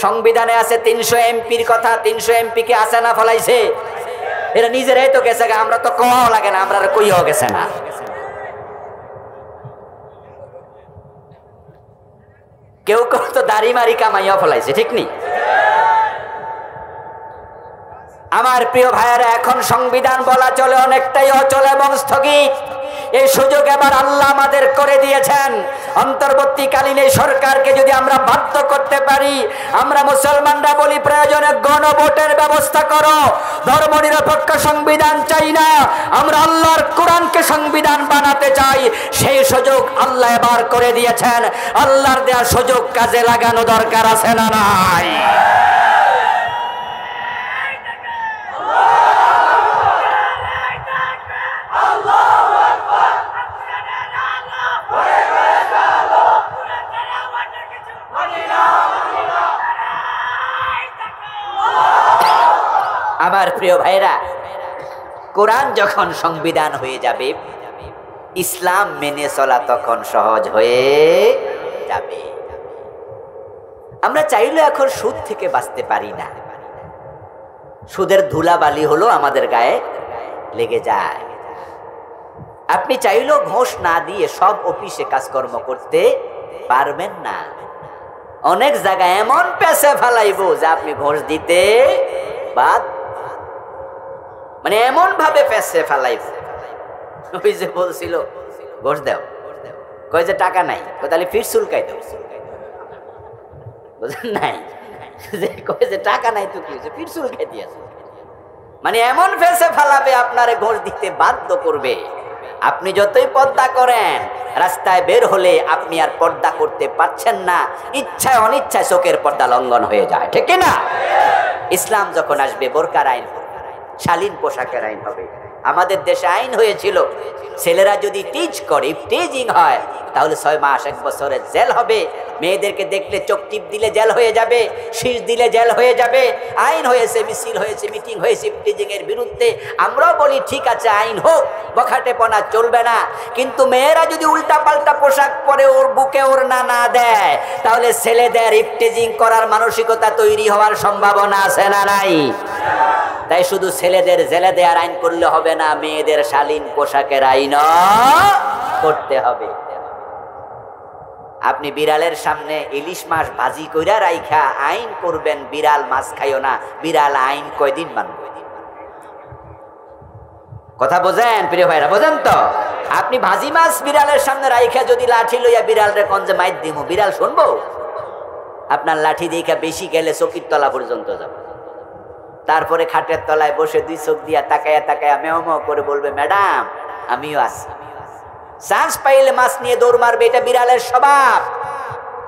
সংবিধানে আছে 300 এমপির কথা, 300 এমপি কে আছে না ফলাইছে? এরা নিজেরাই তো গেছে, আমরা তো কওয়াও লাগে না, আমরা কইও গেছে না। কেউ কেউ তো দাড়ি মারি কামাইয়া ফলাইছে, ঠিক নি? আমার প্রিয় ভাইয়েরা, এখন সংবিধান বলা চলে অনেকটাই অচল এবং স্থগিত। এই সুযোগ এবার আল্লাহ আমাদের করে দিয়েছেন। অন্তর্বর্তীকালীন এই সরকারকে যদি আমরা বাধ্য করতে পারি, আমরা মুসলমানরা বলি প্রয়োজনে গণভোটের ব্যবস্থা করো। ধর্মনিরপেক্ষ সংবিধান চাই না, আমরা আল্লাহর কোরআনকে সংবিধান বানাতে চাই। সেই সুযোগ আল্লাহ এবার করে দিয়েছেন। আল্লাহর দেওয়া সুযোগ কাজে লাগানো দরকার আছে না নাই? আমার প্রিয় ভাইরা, কোরআন যখন সংবিধান হয়ে যাবে, ইসলাম মেনে চলা তখন সহজ হয়ে যাবে। আমরা চাইলে এখন সুদ থেকে বাঁচতে পারি না, সুদের ধুলাবালি হলো আমাদের গায়ে লেগে যায়। আপনি চাইলেও ঘোষ না দিয়ে সব অফিসে কাজকর্ম করতে পারবেন না। অনেক জায়গায় এমন পেছে ফেলাইবো যে আপনি ঘোষ দিতে বাদ, মানে এমন ভাবে পেছে ফেলাইবো। ওই যে বলছিল ঘোষ দাও, কয় যে টাকা নাই, তাহলে ফির চুলকাই দাও, বুঝলেন নাই? যে কয় যে টাকা নাই তো কি ফির চুলকাই দিয়েছে, মানে এমন ফেসে ফেলাবে আপনারে ঘোষ দিতে বাধ্য করবে। আপনি যতই পর্দা করেন, রাস্তায় বের হলে আপনি আর পর্দা করতে পারছেন না, ইচ্ছায় অনিচ্ছায় চোখের পর্দা লঙ্ঘন হয়ে যায়, ঠিক না? ইসলাম যখন আসবে বোরকার আইন, শালীন পোশাকের আইন হবে। আমাদের দেশে আইন হয়েছিল ছেলেরা যদি টিচ করে, টিজিং হয়, তাহলে 6 মাস 1 বছরের জেল হবে। মেয়েদেরকে দেখলে চোখ টিপ দিলে জেল হয়ে যাবে, শীষ দিলে জেল হয়ে যাবে। আইন হয়েছে, মিছিল হয়েছে, মিটিং হয়েছে টিজিং এর বিরুদ্ধে। আমরাও বলি ঠিক আছে আইন হোক, বখাটেপনা চলবে না। কিন্তু মেয়েরা যদি উল্টা পাল্টা পোশাক পরে ওর বুকে ওড়না না দেয়, তাহলে ছেলেদের ইফটিজিং করার মানসিকতা তৈরি হওয়ার সম্ভাবনা আছে না নাই? তাই শুধু ছেলেদের জেলে দেওয়ার আইন করলে হবে না, মেয়েদের শালীন পোশাকের আইন করতে হবে। আপনি বিড়ালের সামনে ইলিশ মাছ ভাজি কইরা রাইখা আইন করবেন বিড়াল মাছ খাইও না, বিড়াল আইন কয়দিন মানবে? কথা বোঝেন প্রিয় ভাইরা, বোঝেন তো? আপনি ভাজি মাছ বিড়ালের সামনে রাইখা যদি লাঠি লইয়া বিড়ালরে কোন যে মাইর দিমু, বিড়াল শুনবো? আপনার লাঠি দেখা বেশি গেলে চকির তলা পর্যন্ত যাবে। তারপরে খাটের তলায় বসে 2 চোখ দিয়া তাকায়া তাকায়া মেও মেও করে বলবে ম্যাডাম আমিও আছি। চান্স পাইলে মাছ নিয়ে দৌড় মারবে, এটা বিড়ালের স্বভাব।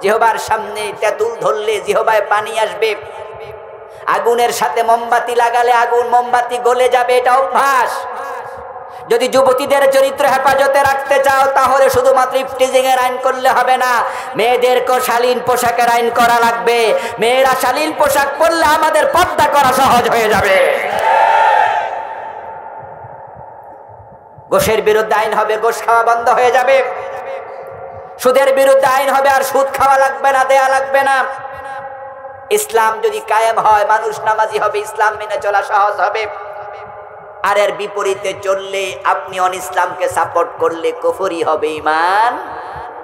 জিহবার সামনে তেঁতুল ধরলে জিহবায় পানি আসবে, আগুনের সাথে মোমবাতি লাগালে আগুন মোমবাতি গলে যাবে, এটা অভ্যাস। যদি যুবতীদের চরিত্র হেফাজতে রাখতে চাও, তাহলে শুধুমাত্র ইফটিজিং এর আইন করলে হবে না, মেয়েদেরকে শালীন পোশাকের আইন করা লাগবে। মেয়েরা শালীন পোশাক পরলে আমাদের পর্দা করা সহজ হয়ে যাবে। ঘোষের বিরুদ্ধে আইন হবে, ঘোষ খাওয়া বন্ধ হয়ে যাবে। সুদের বিরুদ্ধে আইন হবে, আর সুদ খাওয়া লাগবে না, দেয়া লাগবে না। ইসলাম যদি কায়েম হয়, মানুষ নামাজি হবে, ইসলাম মেনে চলা সহজ হবে। আর এর বিপরীতে চললে, আপনি অন ইসলামকে সাপোর্ট করলে কুফরি হবে, ঈমান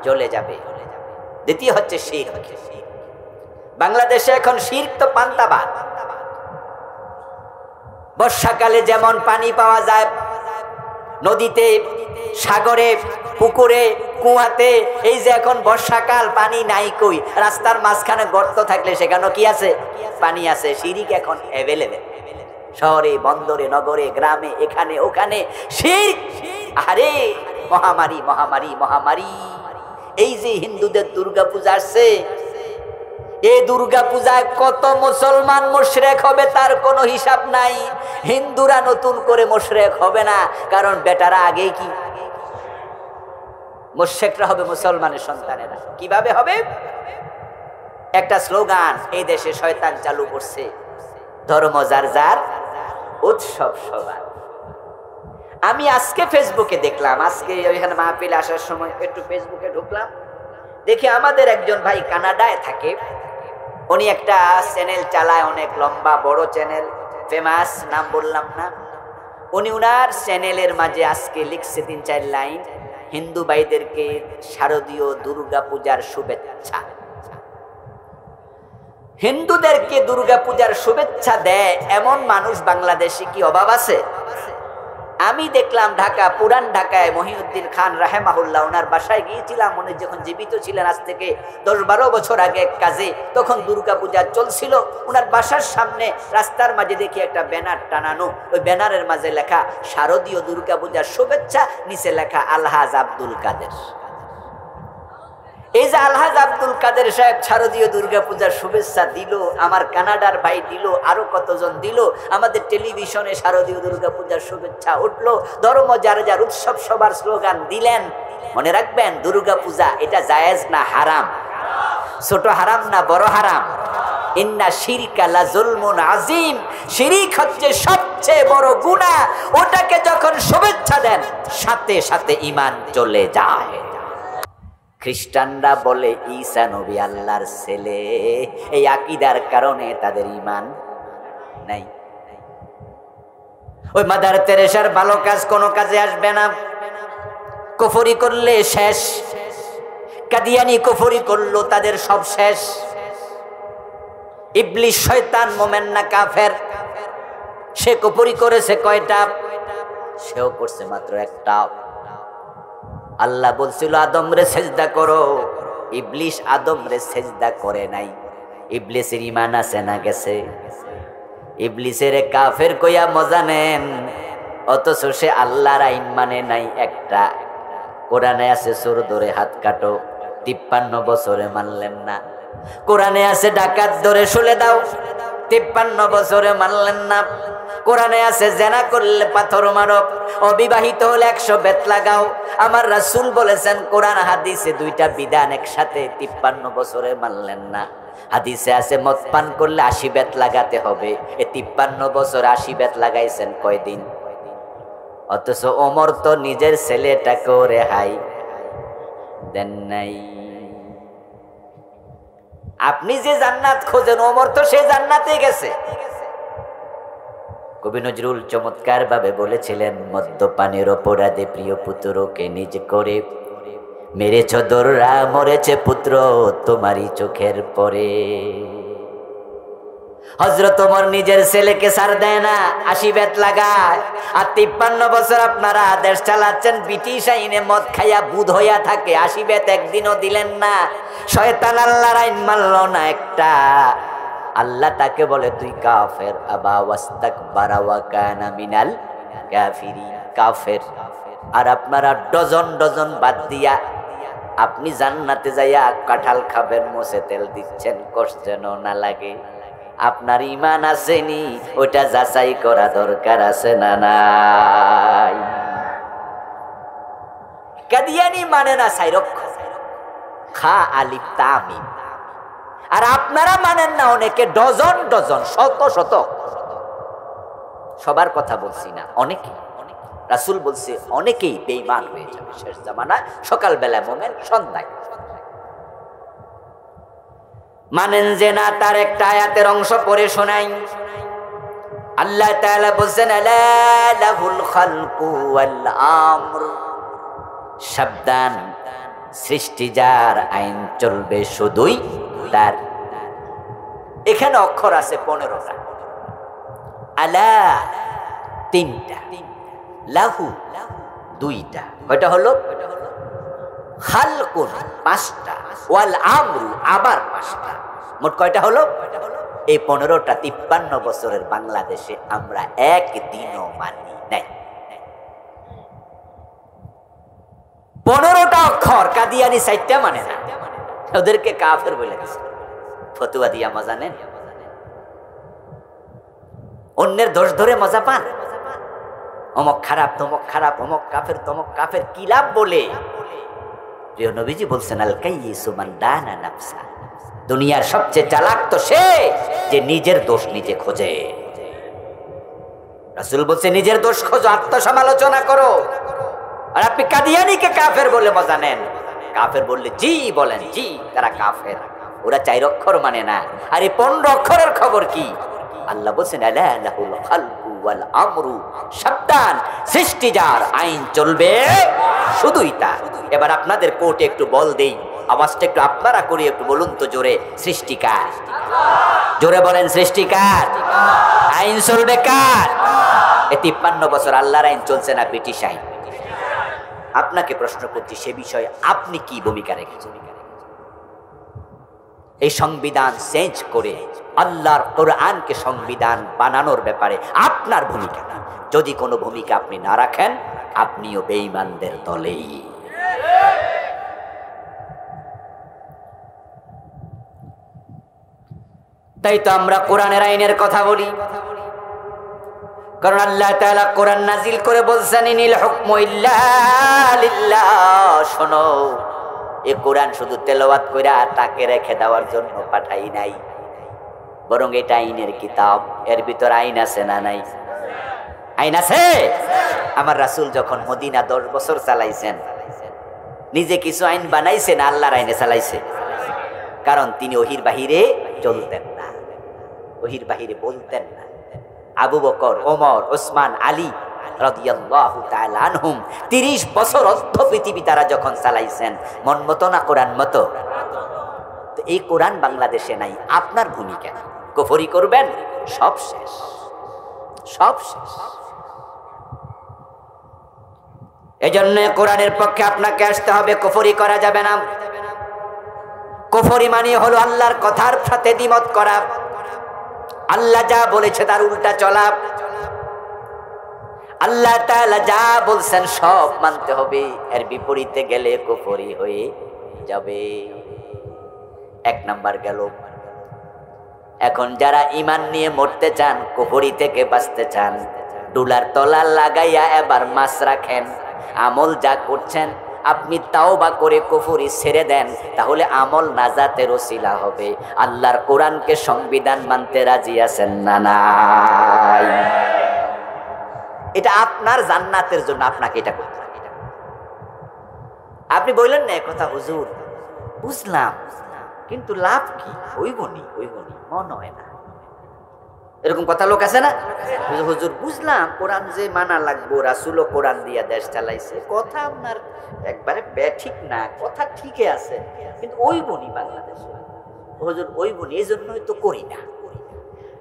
চলে যাবে। দ্বিতীয় হচ্ছে শিরক। বাংলাদেশে এখন শিরক তো পান্তাবাদ। বর্ষাকালে যেমন পানি পাওয়া যায় নদীতে, সাগরে, পুকুরে, কুয়াতে, এই যে এখন বর্ষাকাল পানি নাই কই, রাস্তার মাঝখানে গর্ত থাকলে সেখানে কি আছে? পানি আছে। শিরক এখন অ্যাভেলেবেল, শহরে, বন্দরে, নগরে, গ্রামে, এখানে ওখানে শিরক। আরে মহামারী মহামারী মহামারী। এই যে হিন্দুদের দুর্গা পূজা আসছে, এই দুর্গা পূজায় কত মুসলমান মুশরিক হবে তার কোনো হিসাব নাই। হিন্দুরা নতুন করে মুশরিক হবে না, কারণ বেটারা আগেই কি মুশরিকরা হবে মুসলমানের সন্তানেরা। কিভাবে হবে? একটা স্লোগান এই দেশে শয়তান চালু করছে, ধর্ম যার যার, উৎসব সবার। আমি আজকে ফেসবুকে দেখলাম, আজকে ওইখানে মাহফিলে আসার সময় একটু ফেসবুকে ঢুকলাম, দেখি আমাদের একজন ভাই কানাডায় থাকে, উনি একটা চ্যানেল চালায়, অনেক লম্বা বড় চ্যানেল, ফেমাস, নাম বললাম না। উনি উনার চ্যানেলের মাঝে আজকে লিখছে 3-4 লাইন, হিন্দু ভাইদেরকে শারদীয় দুর্গা পূজার শুভেচ্ছা। হিন্দুদেরকে দুর্গা পূজার শুভেচ্ছা দেয় এমন মানুষ বাংলাদেশে কি অভাব আছে? আমি দেখলাম ঢাকা, পুরান ঢাকায় মহিউদ্দিন খান রাহেমাহুল্লাহ, ওনার বাসায় গিয়েছিলাম। উনি যখন জীবিত ছিলেন, আজ থেকে 10-12 বছর আগে এক কাজে, তখন দুর্গা পূজা চলছিল। ওনার বাসার সামনে রাস্তার মাঝে দেখি একটা ব্যানার টানানো, ওই ব্যানারের মাঝে লেখা শারদীয় দুর্গা পূজার শুভেচ্ছা, নিচে লেখা আলহাজ আব্দুল কাদের। এই যে আলহাজ আব্দুল কাদের সাহেব শারদীয় দুর্গা পূজার শুভেচ্ছা দিল, আমার কানাডার ভাই দিল, আরো কতজন দিল, আমাদের টেলিভিশনে শারদীয় দুর্গা পূজার শুভেচ্ছা উঠলো, ধর্ম যার যার, উৎসব সবার স্লোগান দিলেন। মনে রাখবেন, দুর্গা পূজা এটা জায়েজ না হারাম? ছোট হারাম না বড় হারাম? ইন্না শিরকা লা যুলমুন আযীম, শিরক হচ্ছে সবচেয়ে বড় গুনাহ। ওটাকে যখন শুভেচ্ছা দেন, সাথে সাথে ঈমান চলে যায়। খ্রিস্টানরা বলে ঈসা নবী আল্লাহর ছেলে, এই আকীদার কারণে তাদের ঈমান নাই। ওই মাদার তেরেসার ভালো কাজ কোনো কাজে আসবে না, কুফরি করলে শেষ। কাদিয়ানি কুফরি করলো, তাদের সব শেষ। ইবলিস শয়তান মোমেন না কাফের? সে কুফরি করেছে কয়টা? সেও করছে মাত্র একটা। আল্লাহ বলছিল আদম রে সেজদা করো, ইবলিস আদম রে সেজদা করে নাই। ইবলিসের ঈমান আছে না গেছে? ইবলিসের কাফের কইয়া মজা নেন, অথচ সে আল্লাহর আইন মানে নাই একটা। কোরআনে আছে চোর ধরে হাত কাটো, 53 বছরে মানলেন না। কোরআনে আছে ডাকাত ধরে শুলে দাও, 53 বছরে মানলেন না। কোরআনে আছে জেনা করলে পাথর মারো, অবিবাহিত হলে 100 বেত লাগাও। আমার রাসূল বলেছেন কোরআন হাদিসে দুইটা বিধান একসাথে, 53 বছরে মানলেন না। হাদিসে আছে মদ পান করলে 80 বেত লাগাতে হবে, এ 53 বছর 80 বেত লাগাইছেন কয়দিন? অথচ ওমর তো নিজের ছেলেটাকে রেহাই দেন নাই। আপনি যে জান্নাত খোঁজেন, ওমর তো সে জান্নাতে গেছে। কবি নজরুল চমৎকার ভাবে বলেছিলেন, মদ্যপানের অপরাধে প্রিয় পুত্রকে নিজ করে মেরেছ দোররা, মরেছে পুত্র তোমারই চোখের পরে। হযরত ওমর নিজের ছেলেকে ছাড় দেয় না, 80 বেত লাগায়। আর 53 বছর আপনারা দেশ চালাচ্ছেন ব্রিটিশ আইনে, মদ খাইয়া বুধ হইয়া থাকে। 80 বেত একদিনও দিলেন না। শয়তান আল্লাহর আইন মানল না একটা। আল্লাহ তাকে বলে তুই কাফের, আবা ওয়াস্তাকবারা ওয়া কানা মিনাল কাফিরিন, কাফের। আর আপনারা ডজন ডজন বাদ দিয়া আপনি জান্নাতে যাইয়া কাঁঠাল খাবেন, মোছে তেল দিচ্ছেন, কষ্ট যেন না লাগে। আপনার ঈমান আসেনি, ওটা যাচাই করা দরকার আছে না নাই? কাদিয়ানি মানে না সাইরক্ষ, খা আলিফ তামিম। আর আপনারা মানেন না অনেকে ডজন ডজন, শত শত। সবার কথা বলছি না, অনেকে। রাসূল বলছে অনেকেই বেঈমান হয়ে যাবে শেষ জামানায়, সকালবেলা মুমিন, সন্ধ্যায় মানেন যে না। তার একটা আয়াতের অংশ পড়ে শোনাই। আল্লাহ তাআলা বলেন আলা লাহুল খালকু ওয়াল আমর, সাবধান, সৃষ্টি যার, আইন চলবে শুধুই তার। এখানে অক্ষর আছে 15টা, আলা 3টা, লাহু 2টা, কয়টা হলো? খালকুন 5টা, ওয়াল আমরু আবার 5টা, মোট কয়টা হলো? এই 15টা 53 বছরের বাংলাদেশে আমরা একদিনও মানি নাই। 15টা অক্ষর, কাদিয়ানি 4টা মানে না, ওদেরকে কাফের বলে দিছে। ফতুয়া দিয়া মজা নেন, অন্যের দোষ ধরে মজা পান। অমক খারাপ, তমক খারাপ, অমক কাফের, তমক কাফের, কি লাভ বলে? প্রিয় নবীজি বলছেন আল কাইয়িসু মান দানা নাফসা, দুনিয়ার সবচেয়ে চালাক তো সে যে নিজের দোষ নিজে খোঁজে। রাসূল বলছে নিজের দোষ খোঁজো, আত্মসমালোচনা করো। আর আপনি কাদিয়ানিকে কাফের বলে মজা নেন। কাফের বললে জি বলেন, জি তারা কাফের, ওরা 4 অক্ষর মানে না। আর এই 15 অক্ষরের খবর কি? আল্লাহ বলছেন আলা লাহুল খালকু ওয়াল আমরু, সাবধান, সৃষ্টি যার, আইন চলবে শুধুই তার। এবার আপনাদের কোর্টে একটু বল দেই, আওয়াজটা একটু আপনারা করে একটু বলুন তো জোরে, সৃষ্টিকার। জোরে বলেন সৃষ্টিকার। আইন চলবে কার? এই 53 বছর আল্লাহর আইন চলছে না ব্রিটিশ আইন? আপনাকে প্রশ্ন করছি, সে বিষয়ে আপনি কি ভূমিকা রেখেছেন? এই সংবিধান চেঞ্জ করে আল্লাহর কোরআনকে সংবিধান বানানোর ব্যাপারে আপনার ভূমিকা, যদি কোনো ভূমিকা আপনি না রাখেন, আপনিও বেঈমানদের দলেই। তাই তো আমরা কোরআনের আইনের কথা বলি, কারণ আল্লাহ তাআলা কোরআন নাজিল করে বলছেন ইনিল হুকমু ইল্লা লিল্লাহ। শোনো, এই কোরআন শুধু তেলাওয়াত কইরা তাকে রেখে দেওয়ার জন্য পাঠাই নাই, বরং এটা আইনের কিতাব। এর ভিতর আইন আছে না নাই? আইন আছে। আমার রাসূল যখন মদিনা 10 বছর চালাইছেন, নিজে কিছু আইন বানাইছেন, আল্লাহর আইনে চালাইছে। কারণ তিনি ওহির বাহিরে চলতেন না, ওহির বাহিরে বলতেন না। আবু বকর, ওমর, ওসমান, আলী রাদিয়াল্লাহু তাআলা আনহুম 30 বছর অর্ধ পৃথিবী তারা যখন চালাইছেন, মন মতো না কোরআন মতো? তো এই কোরআন বাংলাদেশে নাই, আপনার ভূমিকা। কুফরি করবেন, সব শেষ, সব শেষ। এজন্য কোরআনের পক্ষে আপনাকে আসতে হবে, কুফরি করা যাবে না। কুফরি মানে হলো আল্লাহর কথার সাথে দ্বিমত করা, আল্লাহ যা বলেছে তার উল্টা চলা। আল্লাহ তাআলা যা বলছেন সব মানতে হবে, এর বিপরীতে গেলে কুফরি হয়ে যাবে। এক নাম্বার গেল। এখন যারা ঈমান নিয়ে মরতে চান, কুফরি থেকে বাঁচতে চান, ডুলার তলা লাগাইয়া এবার মাছ রাখেন। আমল যা করছেন আপনি তাওবা করে কুফরি ছেড়ে দেন, তাহলে আমল নাজাতের ওসিলা হবে। আল্লাহর কোরআনকে সংবিধান মানতে রাজি আছেন না নাই? এটা আপনার জান্নাতের জন্য আপনাকে এটা করতে হবে। আপনি বললেন না কথা, হুজুর বুঝলাম কিন্তু লাভ কি? ওইবনি মনে হয় না। এরকম কথা লোক আছে না, হুজুর বুঝলাম কোরআন যে মানা লাগবো, রাসূলও কোরআন দিয়া দেশ চালাইছে, কথা আপনার একবারে ঠিক না, কথা ঠিকই আছে কিন্তু ওইবনি বাংলাদেশে হুজুর, ওইবনি, এই জন্যই তো করি না।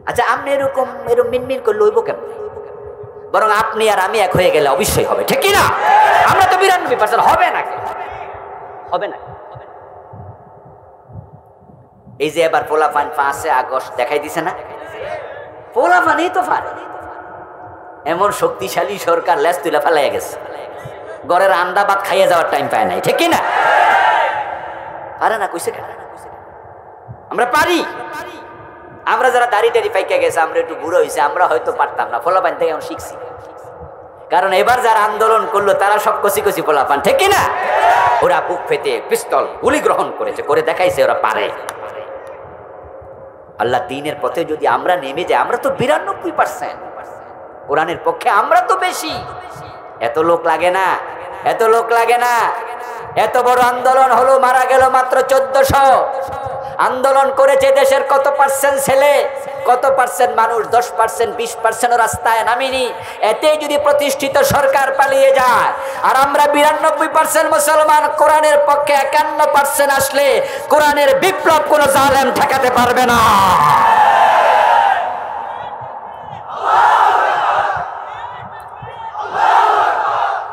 আচ্ছা, আপনি এরকম মিনমিন করলে লইব কেমন? বরং আপনি আর আমি এক হয়ে গেলে অবশ্যই হবে, ঠিক না? আমরা তো 92% হবে না, হবে না। এই যে এবার পোলাপান 5 আগস্ট দেখাই দিছে না, পোলাপানই তো পারে। এমন শক্তিশালী সরকার লেজ তুলে ফেলাইয়া গেছে, ঘরের আন্ডা ভাত খাইয়ে যাওয়ার টাইম পায় নাই, ঠিক না? পারে না, কইছে কেন? আমরা পারি। আমরা যারা দাড়ি পাইকা গেছে, আমরা একটু বুড়ো হয়েছে, আমরা হয়তো পারতাম না, পোলাপান থেকে এখন শিখছি। কারণ এবার যারা আন্দোলন করলো তারা সব কচি কচি পোলাপান, ঠিক না? ওরা বুক ফেটে পিস্তল গুলি গ্রহণ করেছে, করে দেখাইছে ওরা পারে। আল্লাহ দ্বীনের পথে যদি আমরা নেমে যাই, আমরা তো 92%, কোরআনের পক্ষে আমরা তো বেশি। এত লোক লাগে না, এত লোক লাগে না। এত বড় আন্দোলন হলো, মারা গেল মাত্র 1400। আন্দোলন করেছে দেশের কত পার্সেন্ট ছেলে, কত পার্সেন্ট মানুষ? 10%, 20% রাস্তায় নামিনি। এতেই যদি প্রতিষ্ঠিত সরকার পালিয়ে যায়, আর আমরা 92% মুসলমান, কোরআনের পক্ষে 51% আসলে কোরআনের বিপ্লব কোন জালেম ঠেকাতে পারবে না।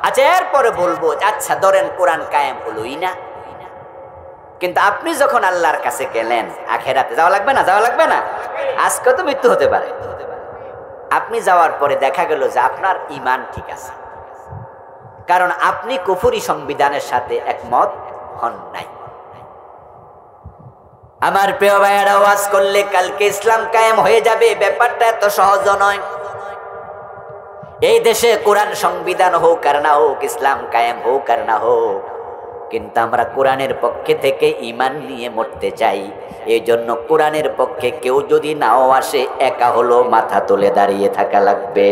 আচ্ছা, এরপরে বলবো, আচ্ছা ধরেন কোরআন কায়েম হলোই না, কিন্তু আপনি যখন আল্লাহর কাছে গেলেন, আখেরাতে যাওয়া লাগবে না? যাওয়া লাগবে না? আজকে তো মৃত্যু হতে পারে। আপনি যাওয়ার পরে দেখা গেল যে আপনার ঈমান ঠিক আছে, কারণ আপনি কুফরি সংবিধানের সাথে একমত হন নাই। আমার প্রিয় ভাইয়েরা, ওয়াজ করলে কালকে ইসলাম কায়েম হয়ে যাবে, ব্যাপারটা এত সহজ নয়। এই দেশে কোরআন সংবিধান হোক আর না হোক, ইসলাম কায়েম হোক আর না হোক, কিন্তু আমরা কোরআনের পক্ষে থেকে ঈমান নিয়ে মরতে চাই। এই জন্য কোরআনের পক্ষে কেউ যদি নাও আসে, একা হলো মাথা তুলে দাঁড়িয়ে থাকা লাগবে।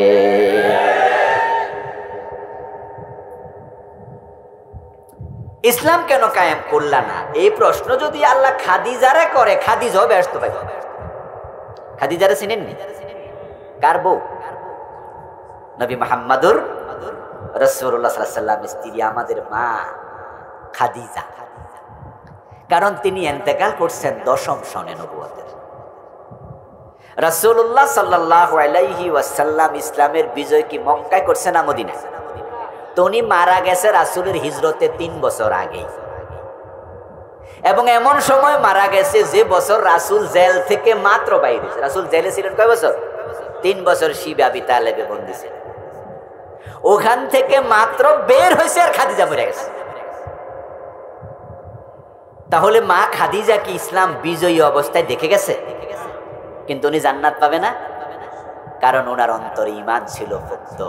ইসলাম কেন কায়েম করলা না, এই প্রশ্ন যদি আল্লাহ খাদিজারে করে, খাদিজাও ব্যস্ত পাই। খাদিজারে চিনেননি? কার বউ? নবী মুহাম্মদুর রাসূলুল্লাহ সাল্লাল্লাহু আলাইহি ওয়াসাল্লাম স্ত্রী, আমাদের মা খাদিজা। কারণ তিনি ইন্তেকাল করছেন 10ম সনে নবুয়তের। রাসূলুল্লাহ সাল্লাল্লাহু আলাইহি ওয়াসাল্লাম ইসলামের বিজয় কি মক্কায় করছেন না মদিনায়? তো উনি মারা গেছে রাসূলের হিজরতে 3 বছর আগে, এবং এমন সময় মারা গেছে যে বছর রাসূল জেল থেকে মাত্র বাইরে। রাসূল জেলে ছিলেন কয় বছর? 3 বছর। শিবে আবি তালেবে বন্দী ছিলেন। ওখান থেকে মাত্র বের হয়েছে আর খাদিজা মরে গেছে। তাহলে মা খাদিজা কি ইসলাম বিজয়ী অবস্থায় দেখে গেছে? কিন্তু উনি জান্নাত পাবে না, কারণ ওনার অন্তরে ঈমান ছিল পুক্ত।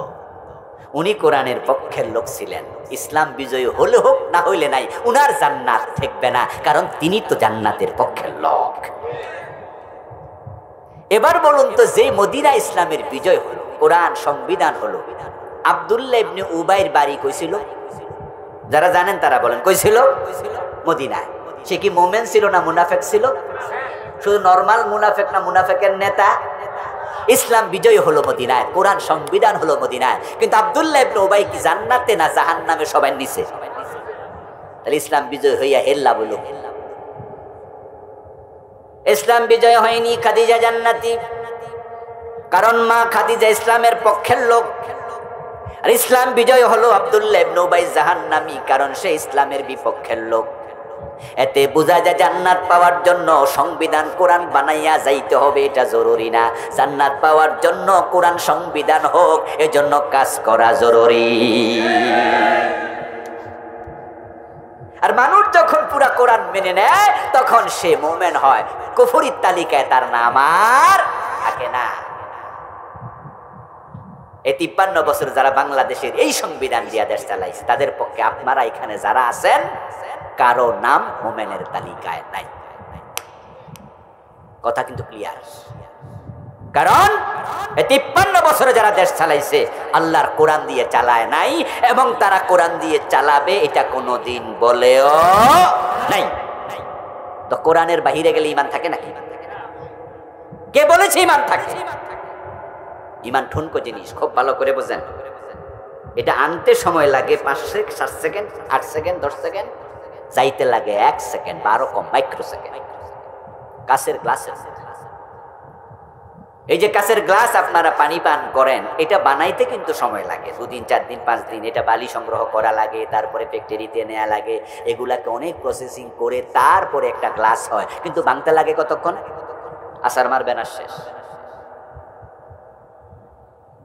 উনি কোরআনের পক্ষের লোক ছিলেন। ইসলাম বিজয়ী হলে হোক, না হইলে নাই, উনার জান্নাত থাকবে না, কারণ তিনি তো জান্নাতের পক্ষের লোক। এবার বলুন তো, যে মদিনা ইসলামের বিজয় হলো, কোরআন সংবিধান হলো, আব্দুল্লাহ ইবনে উবাইর বাড়ি কই ছিল? যারা জানেন তারা বলেন, কই ছিল? মদিনায়। সে কি মুমিন ছিল না মুনাফিক ছিল? শুধু নরমাল মুনাফিক না মুনাফিকের নেতা? ইসলাম বিজয় হলো মদিনায়, কোরআন সংবিধান হলো মদিনায়, কিন্তু আব্দুল্লাহ ইবনে উবাই কি জান্নাতে না জাহান্নামে সবাই নিচে? তাহলে ইসলাম বিজয় হইয়া হেল্লা বলো। ইসলাম বিজয় হয়নি, খাদিজা জান্নাতি, কারণ মা খাদিজা ইসলামের পক্ষের লোক। আর ইসলাম বিজয় হলো আব্দুল্লাহ ইবনে উবাই জাহান্নামী, কারণ সে ইসলামের বিপক্ষের লোক। এতে বোঝা যায় জান্নাত পাওয়ার জন্য সংবিধান কোরআন বানাইয়া যাইতে হবে এটা জরুরি না। জান্নাত পাওয়ার জন্য কোরআন সংবিধান হোক, এজন্য কাজ করা জরুরি। আর মানুষ যখন পুরা কোরআন মেনে নেয় তখন সে মুমিন হয়, কুফরির তালিকায় তার নাম আর থাকে না। এই 53 বছর যারা বাংলাদেশের এই সংবিধান দিয়া দেশ চালাইছে, তাদের পক্ষে আপনারা এখানে যারা আছেন কারো নাম মুমিনের তালিকায় নাই। কথা কিন্তু ক্লিয়ার। কারণ এই 53 বছরে যারা দেশ চালাইছে আল্লাহর কোরআন দিয়ে চালায় নাই, এবং তারা কোরআন দিয়ে চালাবে এটা কোনোদিন বলেও নাই। তো কোরআনের বাহিরে গেলে ঈমান থাকে নাকি? কে বলেছে ঈমান থাকে? ঈমান ঠুনকো জিনিস, খুব ভালো করে বোঝেন। এটা আনতে সময় লাগে 5 সেকেন্ড, 7 সেকেন্ড, 8 সেকেন্ড, 10 সেকেন্ড, যাইতে লাগে 1 সেকেন্ড, 12 কম মাইক্রো সেকেন্ড। কাচের গ্লাসের, এই যে কাচের গ্লাস আপনারা পানি পান করেন, এটা বানাইতে কিন্তু সময় লাগে 2 দিন, 4 দিন, 5 দিন। এটা বালি সংগ্রহ করা লাগে, তারপরে ফ্যাক্টরিতে নেওয়া লাগে, এগুলাকে অনেক প্রসেসিং করে তারপরে একটা গ্লাস হয়। কিন্তু ভাঙতে লাগে কতক্ষণ? আসার মারবেন আর শেষ।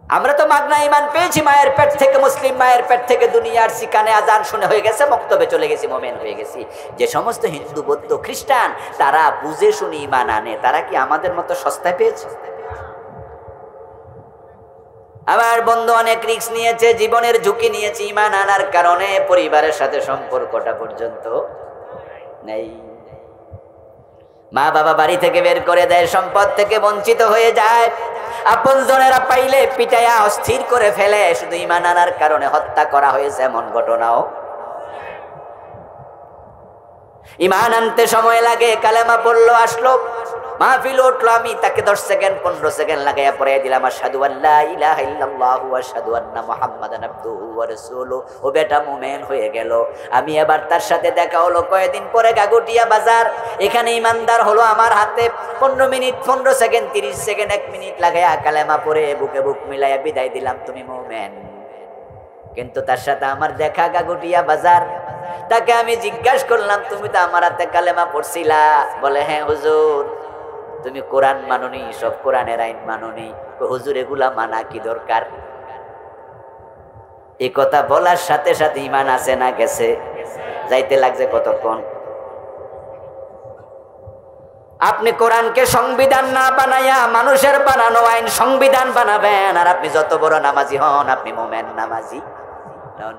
আমরা তো মাগনা ঈমান পেয়েছি মায়ের পেট থেকে, মুসলিম মায়ের পেট থেকে। দুনিয়ার সিকানে আজান শুনে হয়ে গেছে, মক্তবে চলে গেছি, মুমিন হয়ে গেছি। যে সমস্ত হিন্দু, বৌদ্ধ, খ্রিস্টান তারা বুঝে শুনে ঈমান আনে, তারা কি আমাদের মতো সস্তায় পেয়েছে? আমার বন্ধু অনেক রিস্ক নিয়েছে, জীবনের ঝুঁকি নিয়েছে ঈমান আনার কারণে। পরিবারের সাথে সম্পর্কটা পর্যন্ত নেই। মা বাবা বাড়ি থেকে বের করে দেয়, সম্পদ থেকে বঞ্চিত হয়ে যায়, আপনজনেরা পাইলে পিটাইয়া অস্থির করে ফেলে। শুধু ঈমান আনার কারণে হত্যা করা হয়েছে এমন ঘটনাও। ঈমান আনতে সময় লাগে, কালেমা পড়লো, আসলো, মাহফিল উঠলো, আমি তাকে 10 সেকেন্ড 15 সেকেন্ড লাগাইয়া পড়াই দিলাম আশহাদু আল্লা ইলাহা ইল্লাল্লাহু ওয়া আশহাদু আন্না মুহাম্মাদান আবদুহু ওয়া রাসূলুহু। ও বেটা মুমিন হয়ে গেল। আমি এবার তার সাথে দেখা হলো কয়েকদিন পরে গাগুটিয়া বাজার। এখানে ইমানদার হলো আমার হাতে 15 মিনিট, 15 সেকেন্ড, 30 সেকেন্ড, 1 মিনিট লাগাইয়া কালেমা পড়ে বুকে বুক মিলাইয়া বিদায় দিলাম, তুমি মুমিন। কিন্তু তার সাথে আমার দেখা গাগুটিয়া বাজার। তাকে আমি জিজ্ঞাসা করলাম, তুমি তো আমার হাতে কালেমা পড়ছিলা? বলে, হ্যাঁ হুজুর। তুমি কোরআন মানোনি, সব কোরআনের আইন মানোনি। হুজুর এগুলা মানা কি দরকার? এই কথা বলার সাথে সাথে ঈমান আছে না গেছে? যাইতে লাগছে কতক্ষণ? আপনি কোরআনকে সংবিধান না বানাইয়া মানুষের বানানো আইন সংবিধান বানাবেন, আর আপনি যত বড় নামাজি হন, আপনি মুমিন নামাজি নন।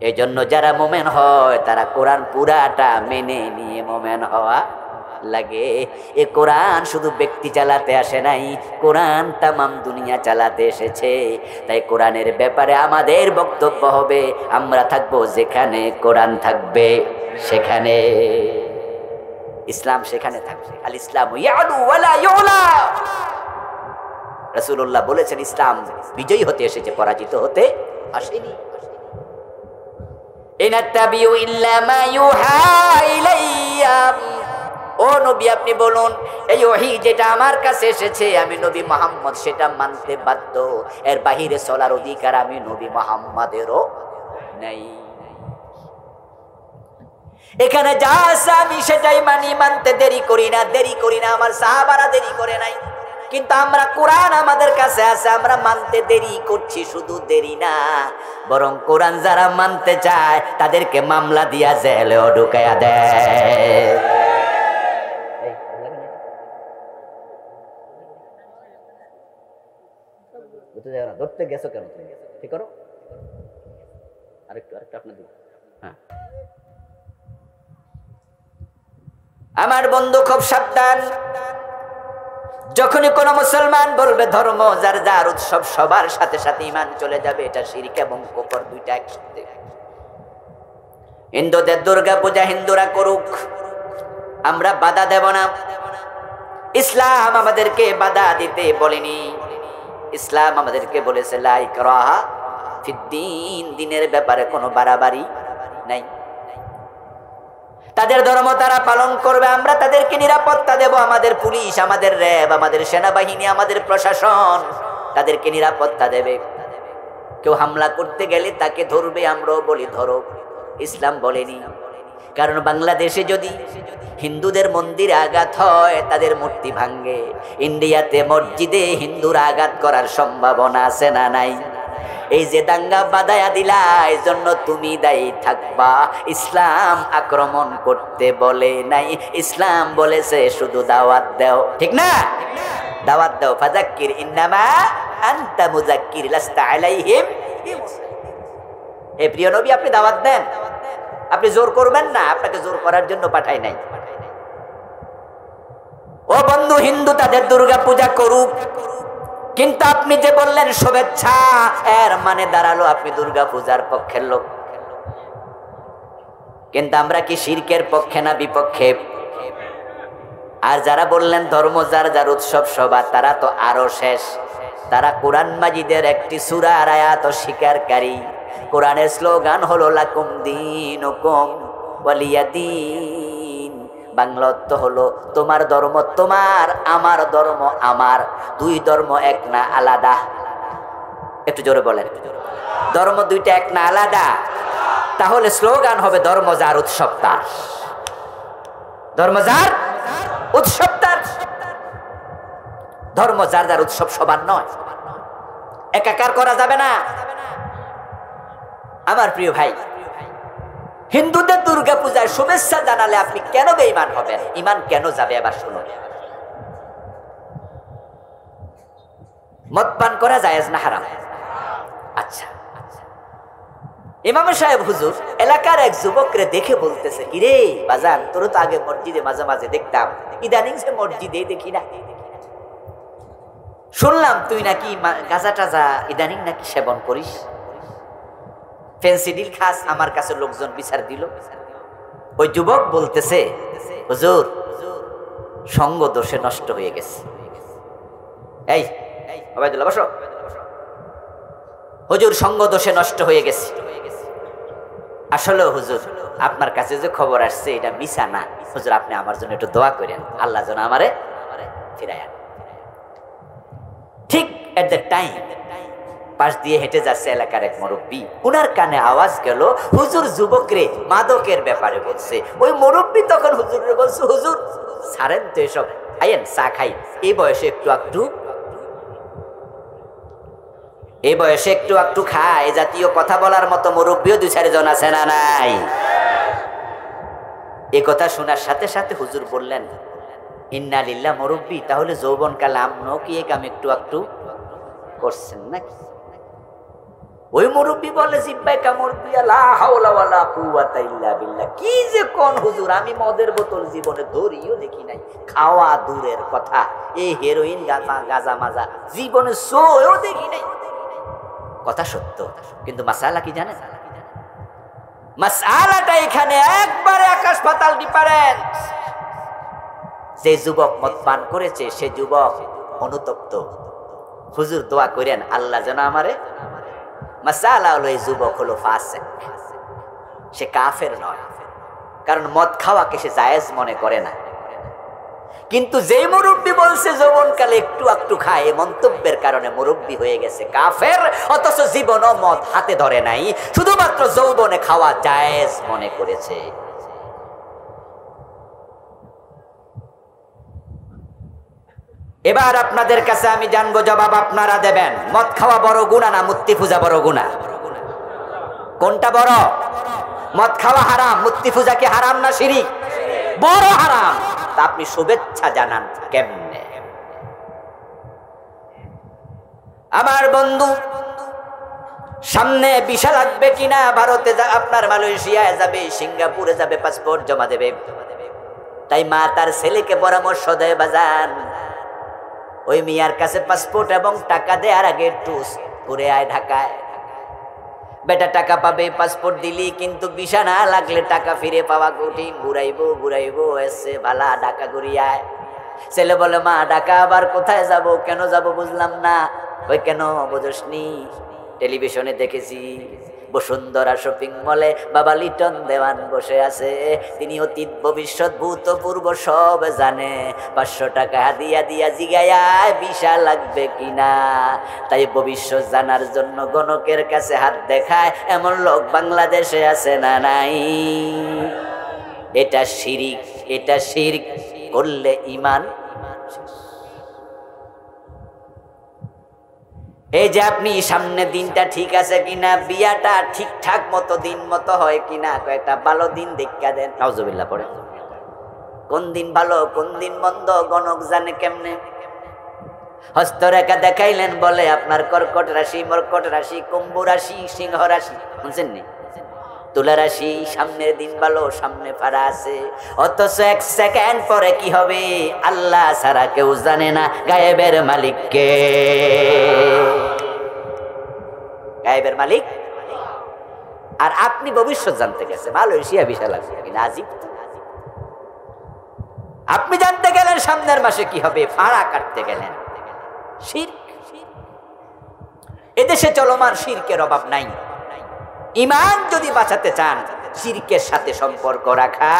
এই জন্য যারা মুমিন হয় তারা কোরআন পুরাটা মেনে নিয়ে মুমিন হওয়া লাগে। এ কোরআন শুধু ব্যক্তি চালাতে আসে নাই, কোরআন তামাম দুনিয়া চালাতে এসেছে। তাই কোরআনের ব্যাপারে আমাদের বক্তব্য হবে, আমরা থাকবো যেখানে কোরআন থাকবে সেখানে, ইসলাম সেখানে থাকবে। আল ইসলাম ইয়ালু ওয়ালা ইউলা। রাসূলুল্লাহ বলেছেন ইসলাম বিজয়ী হতে এসেছে, পরাজিত হতে আসেনি। ইনাত্তাবিউ ইল্লা মা ইউহা ইলাইয়া। ও নবী, আপনি বলুন এই ওহী যেটা আমার কাছে এসেছে, আমি নবী মুহাম্মদ সেটা মানতে বাধ্য। এর বাহিরে চলার অধিকার আমি নবী মুহাম্মাদেরও নাই। এখানে যা আছে আমি সেটাই মানি, মানতে দেরি করি না, দেরি করি না। আমার সাহাবারা দেরি করে নাই, কিন্তু আমরা কোরআন আমাদের কাছে আছে, আমরা মানতে দেরি করছি। শুধু দেরি না, বরং কোরআন যারা মানতে চায় তাদেরকে মামলা দিয়া জেলেও ঢুকাইয়া দেয়। ধরতে গেছো কেন? ঠিক করো, আরেকটু আপনার দিন। হ্যাঁ, আমার বন্ধু খুব সাবধান। যখনই কোন মুসলমান বলবে ধর্ম যার যার উৎসব, সবার সাথে সাথে ঈমান চলে যাবে। এটা শিরক এবং কুফর দুইটা একসাথে। হিন্দুদের দুর্গা পূজা হিন্দুরা করুক, আমরা বাধা দেব না। ইসলাম আমাদেরকে বাধা দিতে বলেনি। ইসলাম আমাদেরকে বলেছে লা ইকরাহা ফিদ্দীন, দিনের ব্যাপারে কোনো বাড়াবাড়ি নাই। তাদের ধর্ম তারা পালন করবে, আমরা তাদেরকে নিরাপত্তা দেব। আমাদের পুলিশ, আমাদের র্যাব, আমাদের সেনাবাহিনী, আমাদের প্রশাসন তাদেরকে নিরাপত্তা দেবে। কেউ হামলা করতে গেলে তাকে ধরবে, আমরাও বলি ধরো। ইসলাম বলেনি। কারণ বাংলাদেশে যদি হিন্দুদের মন্দিরে আঘাত হয় তাদের মূর্তি ভাঙ্গে, ইন্ডিয়াতে মসজিদে হিন্দুরা আঘাত করার সম্ভাবনা আছে না নাই? এই যে দাঙ্গা বাঁধায়া দিলা, এই জন্য তুমি দায়ী থাকবা। ইসলাম আক্রমণ করতে বলে নাই, ইসলাম বলেছে শুধু দাওয়াত দাও, ঠিক না? দাওয়াত দাও। ফাযাক্কির ইন্নামা আনতা মুযাক্কির লাস্তা আলাইহিম। হে প্রিয় নবী, আপনি দাওয়াত দেন, আপনি জোর করবেন না, আপনাকে জোর করার জন্য পাঠাই নাই। ও বন্ধু, হিন্দু তাদের দুর্গা পূজা করুক, কিন্তু আপনি যে বললেন শুভেচ্ছা, এর মানে দাঁড়ালো আপনি দুর্গা পূজার পক্ষের লোক। কিন্তু আমরা কি শিরকের পক্ষে না বিপক্ষে? আর যারা বললেন ধর্ম যার যার উৎসব সবার, তারা তো আরো শেষ। তারা কোরআন মাজিদের একটি সূরার আয়াত স্বীকারকারী। কোরআনের স্লোগান হলো লাকুম দীনুকুম ওয়ালিয়াদিন। বাংলা অর্থ হলো তোমার ধর্ম তোমার, আমার ধর্ম আমার, দুই ধর্ম এক না আলাদা। একটু জোরে বলেন, ধর্ম দুইটা এক না আলাদা? তাহলে স্লোগান হবে ধর্ম যার উৎসব তার। ধর্ম যার উৎসব তার। ধর্ম যার যার উৎসব সবার নয়, একাকার করা যাবে না। আমার প্রিয় ভাই, হিন্দুদের দুর্গা পূজায় শুভেচ্ছা জানালে আপনি কেন বেঈমান হবেন? ঈমান কেন যাবে? এবার শুনুন। মদ পান করা জায়েজ না হারাম? আচ্ছা, ইমাম সাহেব হুজুর এলাকার এক যুবকরে দেখে বলতেছে, কিরে বাজান, তোর তো আগে মসজিদে মাঝে মাঝে দেখতাম, ইদানিং সে মসজিদে দেখি না। শুনলাম তুই নাকি গাঁজা টাজা ইদানিং নাকি সেবন করিস, ফেন্সিডিল খাস, আমার কাছে লোকজন বিচার দিল। ওই যুবক বলতেছে, হুজুর সঙ্গ দোষে নষ্ট হয়ে গেছে। এই ওবায়দুল্লাহ বসো। হুজুর সঙ্গ দোষে নষ্ট হয়ে গেছে। আসলে হুজুর আপনার কাছে যে খবর আসছে এটা মিছা না। হুজুর আপনি আমার জন্য একটু দোয়া করেন, আল্লাহ যেন আমারে ফিরায়। ঠিক এট দ্য টাইম পাশ দিয়ে হেঁটে যাচ্ছে এলাকার এক মুরব্বী, উনার কানে আওয়াজ গেল হুজুর যুবকরে মাদকের ব্যাপারে বলছে। ওই মুরব্বী তখন হুজুরে বলছে, হুজুর ছাড়েন তো এসব, আইয়েন চা খাই। এই বয়সে একটু একটু খায়, এ জাতীয় কথা বলার মতো মুরব্বীও দুই চারজন আছে না নাই? এ কথা শোনার সাথে সাথে হুজুর বললেন, ইন্না লিল্লাহ, মুরব্বী তাহলে যৌবন কালে আমরাও কি এই কাম একটু করছেন নাকি? ওই মুরব্বী বলে, জিব্বায় কামড় দিয়া লা হাওলা ওয়ালা কুওয়াতা ইল্লা বিল্লাহ। কি যে কোন হুজুর, আমি মদের বোতল জীবনে ধরিও দেখি নাই, খাওয়া দূরের কথা, এই হেরোইন গাঁজা মাজা জীবনে সোও দেখি নাই। কথা সত্য, কিন্তু মাসালা কি জানেন? মাসালাটা এখানে একবারে আকাশ পাতাল ডিফারেন্স। যে যুবক মদ পান করেছে সে যুবক অনুতপ্ত। হুজুর দোয়া করেন আল্লাহ যেন আমারে। মাসালা হলো এই যুবক হলো ফাসিক, সে কাফের নয়, কারণ মদ খাওয়াকে সে জায়েজ মনে করে না। কিন্তু যে মুরব্বী বলছে যৌবনকালে একটু খায়, মন্তব্যের কারণে মুরব্বী হয়ে গেছে কাফের, অথচ জীবনও মদ হাতে ধরে নাই, শুধুমাত্র যৌবনে খাওয়া জায়েজ মনে করেছে। এবার আপনাদের কাছে আমি জানবো, জবাব আপনারা দেবেন। মদ খাওয়া বড় গুনাহ না মূর্তি পূজা বড় গুনাহ? কোনটা বড়? মদ খাওয়া হারাম, মূর্তি পূজা কি হারাম না শিরক? বড় হারাম। তা আপনি শুভেচ্ছা জানান কেমনে? আমার বন্ধু, সামনে ভিসা লাগবে কিনা, ভারতে আপনার মালয়েশিয়ায় যাবে, সিঙ্গাপুরে যাবে, পাসপোর্ট জমা দেবে। তাই মা তার ছেলেকে পরামর্শ দেয়, বাজান ওই মিয়ার কাছে পাসপোর্ট এবং টাকা দেওয়ার আগে একটু ঘুরে আয় ঢাকায়। বেটা টাকা পাবে পাসপোর্ট দিলি, কিন্তু ভিসা না লাগলে টাকা ফিরে পাওয়া কঠিন। ঘুরাইবো এসে ভালা, ঢাকা ঘুরিয়ায়। ছেলে বলে, মা ঢাকা আবার কোথায় যাব, কেন যাব বুঝলাম না। ওই কেন বোঝসনি? টেলিভিশনে দেখেছি, বসুন্ধরা শপিং মলে বাবা লিটন দেওয়ান বসে আছে। তিনি অতীত ভবিষ্যৎ ভূতপূর্ব সব জানে। 500 টাকা হাদিয়া দিয়া জিগায়া ভিসা লাগবে কিনা। তাই ভবিষ্যৎ জানার জন্য গণকের কাছে হাত দেখায় এমন লোক বাংলাদেশে আছে না নাই? এটা শিরিক, এটা শিরক করলে ঈমান। এই যে আপনি সামনে দিনটা ঠিক আছে কিনা, বিয়াটা ঠিকঠাক মতো দিন মতো হয় কিনা, কয়েকটা ভালো দিন দেখা দেন। নাউজুবিল্লাহ পড়ে। কোন দিন ভালো কোন দিন মন্দ গণক জানে কেমনে? হস্তরেখা দেখাইলেন, বলে আপনার কর্কট রাশি, মর্কট রাশি, কুম্ভ রাশি, সিংহ রাশি, বুঝছেন নি? তুলা রাশি, সামনের দিন ভালো, সামনে ফাড়া আছে। অথচ 1 সেকেন্ড পরে কি হবে আল্লাহ ছাড়া কেউ জানে না। গায়েবের মালিক কে? গায়েবের মালিক। আর আপনি ভবিষ্যৎ জানতে গেছে মালয়েশিয়া ভিসা লাগবে কিনা, আজিব। আপনি জানতে গেলেন সামনের মাসে কি হবে, ফাড়া কাটতে গেলেন। শিরক। এদেশে চলমান শিরকের অভাব নাই। ঈমান যদি বাঁচাতে চান শিরকের সাথে সম্পর্ক রাখা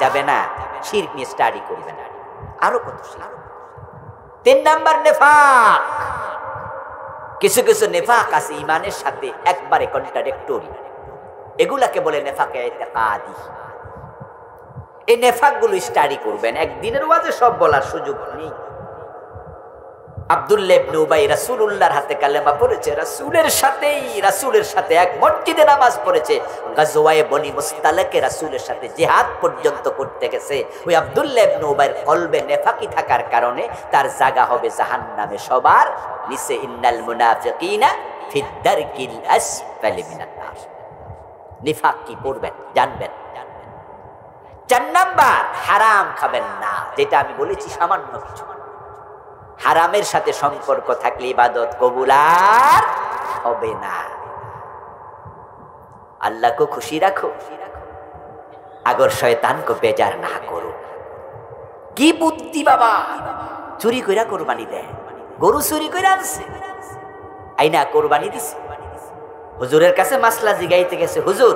যাবে না। শিরক নিয়ে স্টাডি করবেন। আরো কত শিরক। 3 নাম্বার নেফাক। কিছু কিছু নেফাক আছে ঈমানের সাথে একবারে কন্ট্রাডিক্টরি, এগুলাকে বলে নেফাকে ইতিকাদি। এই নেফাক গুলো স্টাডি করবেন। একদিনের ওয়াজে সব বলার সুযোগ নেই। আব্দুল্লাহ ইবনে উবাই রাসূলুল্লাহর হাতে কালেমা পড়েছে, রাসূলের সাথে এক মসজিদে নামাজ পড়েছে, গাজওয়ায়ে বনি মুস্তালাকে রাসূলের সাথে জিহাদ পর্যন্ত করতে গেছে। ওই আব্দুল্লাহ ইবনে উবাইর কলবে নেফাকি থাকার কারণে তার জায়গা হবে জাহান্নামে সবার নিচে। ইন্নাল মুনাফিকিনা ফিদ দারকিল আসফালি মিনান নার। নিফাক কি পড়বেন জানবেন। 4 নাম্বার, হারাম খাবেন না। যেটা আমি বলেছি সামান্য কিছু। হারামের সাথে সম্পর্ক থাকলে ইবাদত কবুল আর হবে না। আল্লাহকে খুশি রাখো, আগর শয়তানকে বেজার না করো। কি বুদ্ধি বাবা! চুরি কইরা কোরবানি দেয়, গরু চুরি কইরা আনছে, আইনা কোরবানি দিছে। হুজুরের কাছে মাসলা জিগাইতে গেছে, হুজুর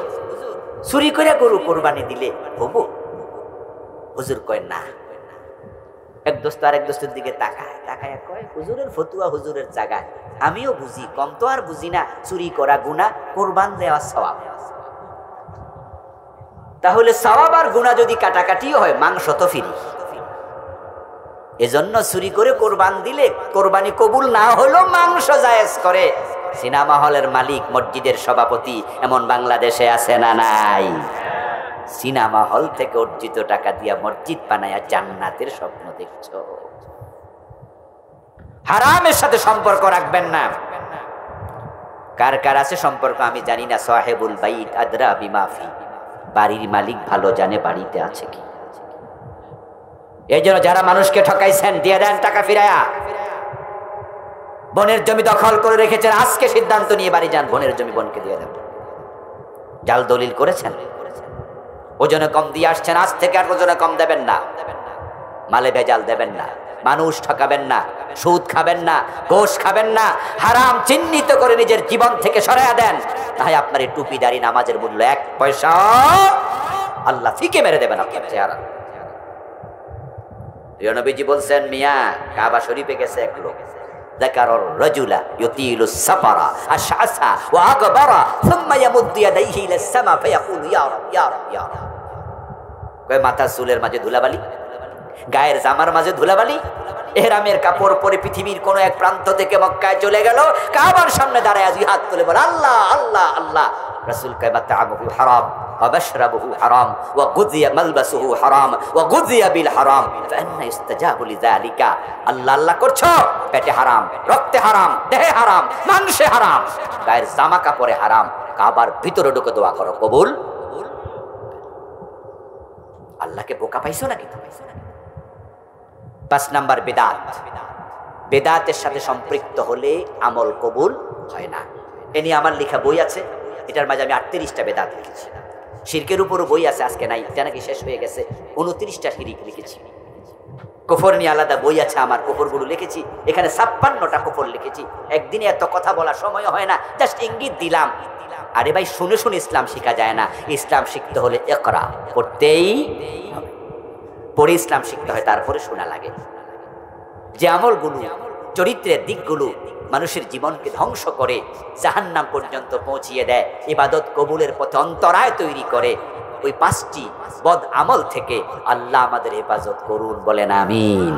চুরি কইরা গরু কোরবানি দিলে হবো? হুজুর কয় না। এক দোস্ত আরেক দোস্তের দিকে তাকায় কয়, হুজুরের ফতুয়া হুজুরের জায়গায়, আমিও বুঝি, কম তো আর বুঝি না। চুরি করা গুনাহ, কোরবান দেওয়া সওয়াব। তাহলে সওয়াব আর গুনাহ যদি কাটাকাটিও হয়, মাংস তো ফিরি। এজন্য চুরি করে কোরবান দিলে কোরবানি কবুল না হলেও মাংস জায়েজ করে। সিনেমা হলের মালিক, মসজিদের সভাপতি, এমন বাংলাদেশে আছে না নাই? সিনেমা হল থেকে অর্জিত টাকা দিয়া মসজিদ বানায়া জান্নাতের স্বপ্ন দেখছো। হারামের সাথে সম্পর্ক রাখবেন না। কার কার আছে সম্পর্ক আমি জানি না। সাহেবুল বাইত আদরা বিমাফি। বাড়ির মালিক ভালো জানে বাড়িতে আছে কি। এই জন্য যারা মানুষকে ঠকাইছেন, দিয়ে দেন টাকা ফিরায়া। বোনের জমি দখল করে রেখেছেন, আজকে সিদ্ধান্ত নিয়ে বাড়ি যান, বোনের জমি বোনকে দিয়ে দেন। জাল দলিল করেছেন, ওজনে কম দিয়ে আসছেন, আজ থেকে আর ওজনে কম দেবেন না। মালে ভেজাল দেবেন না, মানুষ ঠকাবেন না, সুদ খাবেন না, ঘোষ খাবেন না। হারাম চিহ্নিত করে নিজের জীবন থেকে সরাইয়া দেন, তাই আপনার এই টুপি দাড়ি নামাজের মূল্য 1 পয়সা আল্লাহ ফিকে মেরে দেবেন আপনার চেহারা। নবীজি বলছেন, মিয়া কাবা শরীফে গেছে এক লোক, যাকারুর রাজুলা ইউতিলুস সাফারা আশআসা ওয়া আগবারা সুম্মা ইয়ামুদ্দু ইয়াদাইহি ইলাস সামা ফায়াকুলু ইয়া রাব ইয়া রাব ইয়া রাব। কয় মাথার চুলের মাঝে ধুলাবালি, গায়ের জামার মাঝে ধুলাবালি, ইহরামের কাপড় পরে পৃথিবীর কোন এক প্রান্ত থেকে মক্কায় চলে গেল, কাবার সামনে দাঁড়ায় দুই হাত তুলে বলে আল্লাহ আল্লাহ আল্লাহ। রাসূল কয় মাতাআমুহু হারাম ওয়া মাশরাবুহু হারাম ওয়া গুযিয়া মালবাসুহু হারাম ওয়া গুযিয়া বিল হারাম ফাআন্না ইস্তাজাবু লিযালিকা। আল্লাহ আল্লাহ করছো, পেটে হারাম, রক্তে হারাম, দেহে হারাম, মাংসে হারাম, গায়ের জামা কাপড়ে হারাম, কাবার ভিতরে ঢুকে দোয়া করো কবুল। আল্লাহকে বোকা পাইছো নাকি? 5 নাম্বার বিদআত। বিদআতের সাথে সম্পৃক্ত হলে আমল কবুল হয় না। এ নিয়ে আমার লেখা বই আছে, এটার মাঝে আমি 38টা বিদআত লিখেছি। শিরকের উপরও বই আছে, আজকে নাই, এটা নাকি শেষ হয়ে গেছে। 29টা শিরক লিখেছি। কুফর নিয়ে আলাদা বই আছে আমার, কুফরগুলো লিখেছি। এখানে 56টা কুফর লিখেছি। একদিনে এত কথা বলার সময় হয় না, জাস্ট ইঙ্গিত দিলাম। আরে ভাই, শুনে শুনে ইসলাম শেখা যায় না। ইসলাম শিখতে হলে ইকরা পড়তেই হবে, পড়ে ইসলাম শিখতে হয়, তারপরে শোনা লাগে। যে আমলগুলো, চরিত্রের দিকগুলো মানুষের জীবনকে ধ্বংস করে, জাহান্নাম পর্যন্ত পৌঁছিয়ে দেয়, ইবাদত কবুলের পথে অন্তরায় তৈরি করে, ওই 5টি বদ আমল থেকে আল্লাহ আমাদের হেফাজত করুন, বলেন আমিন।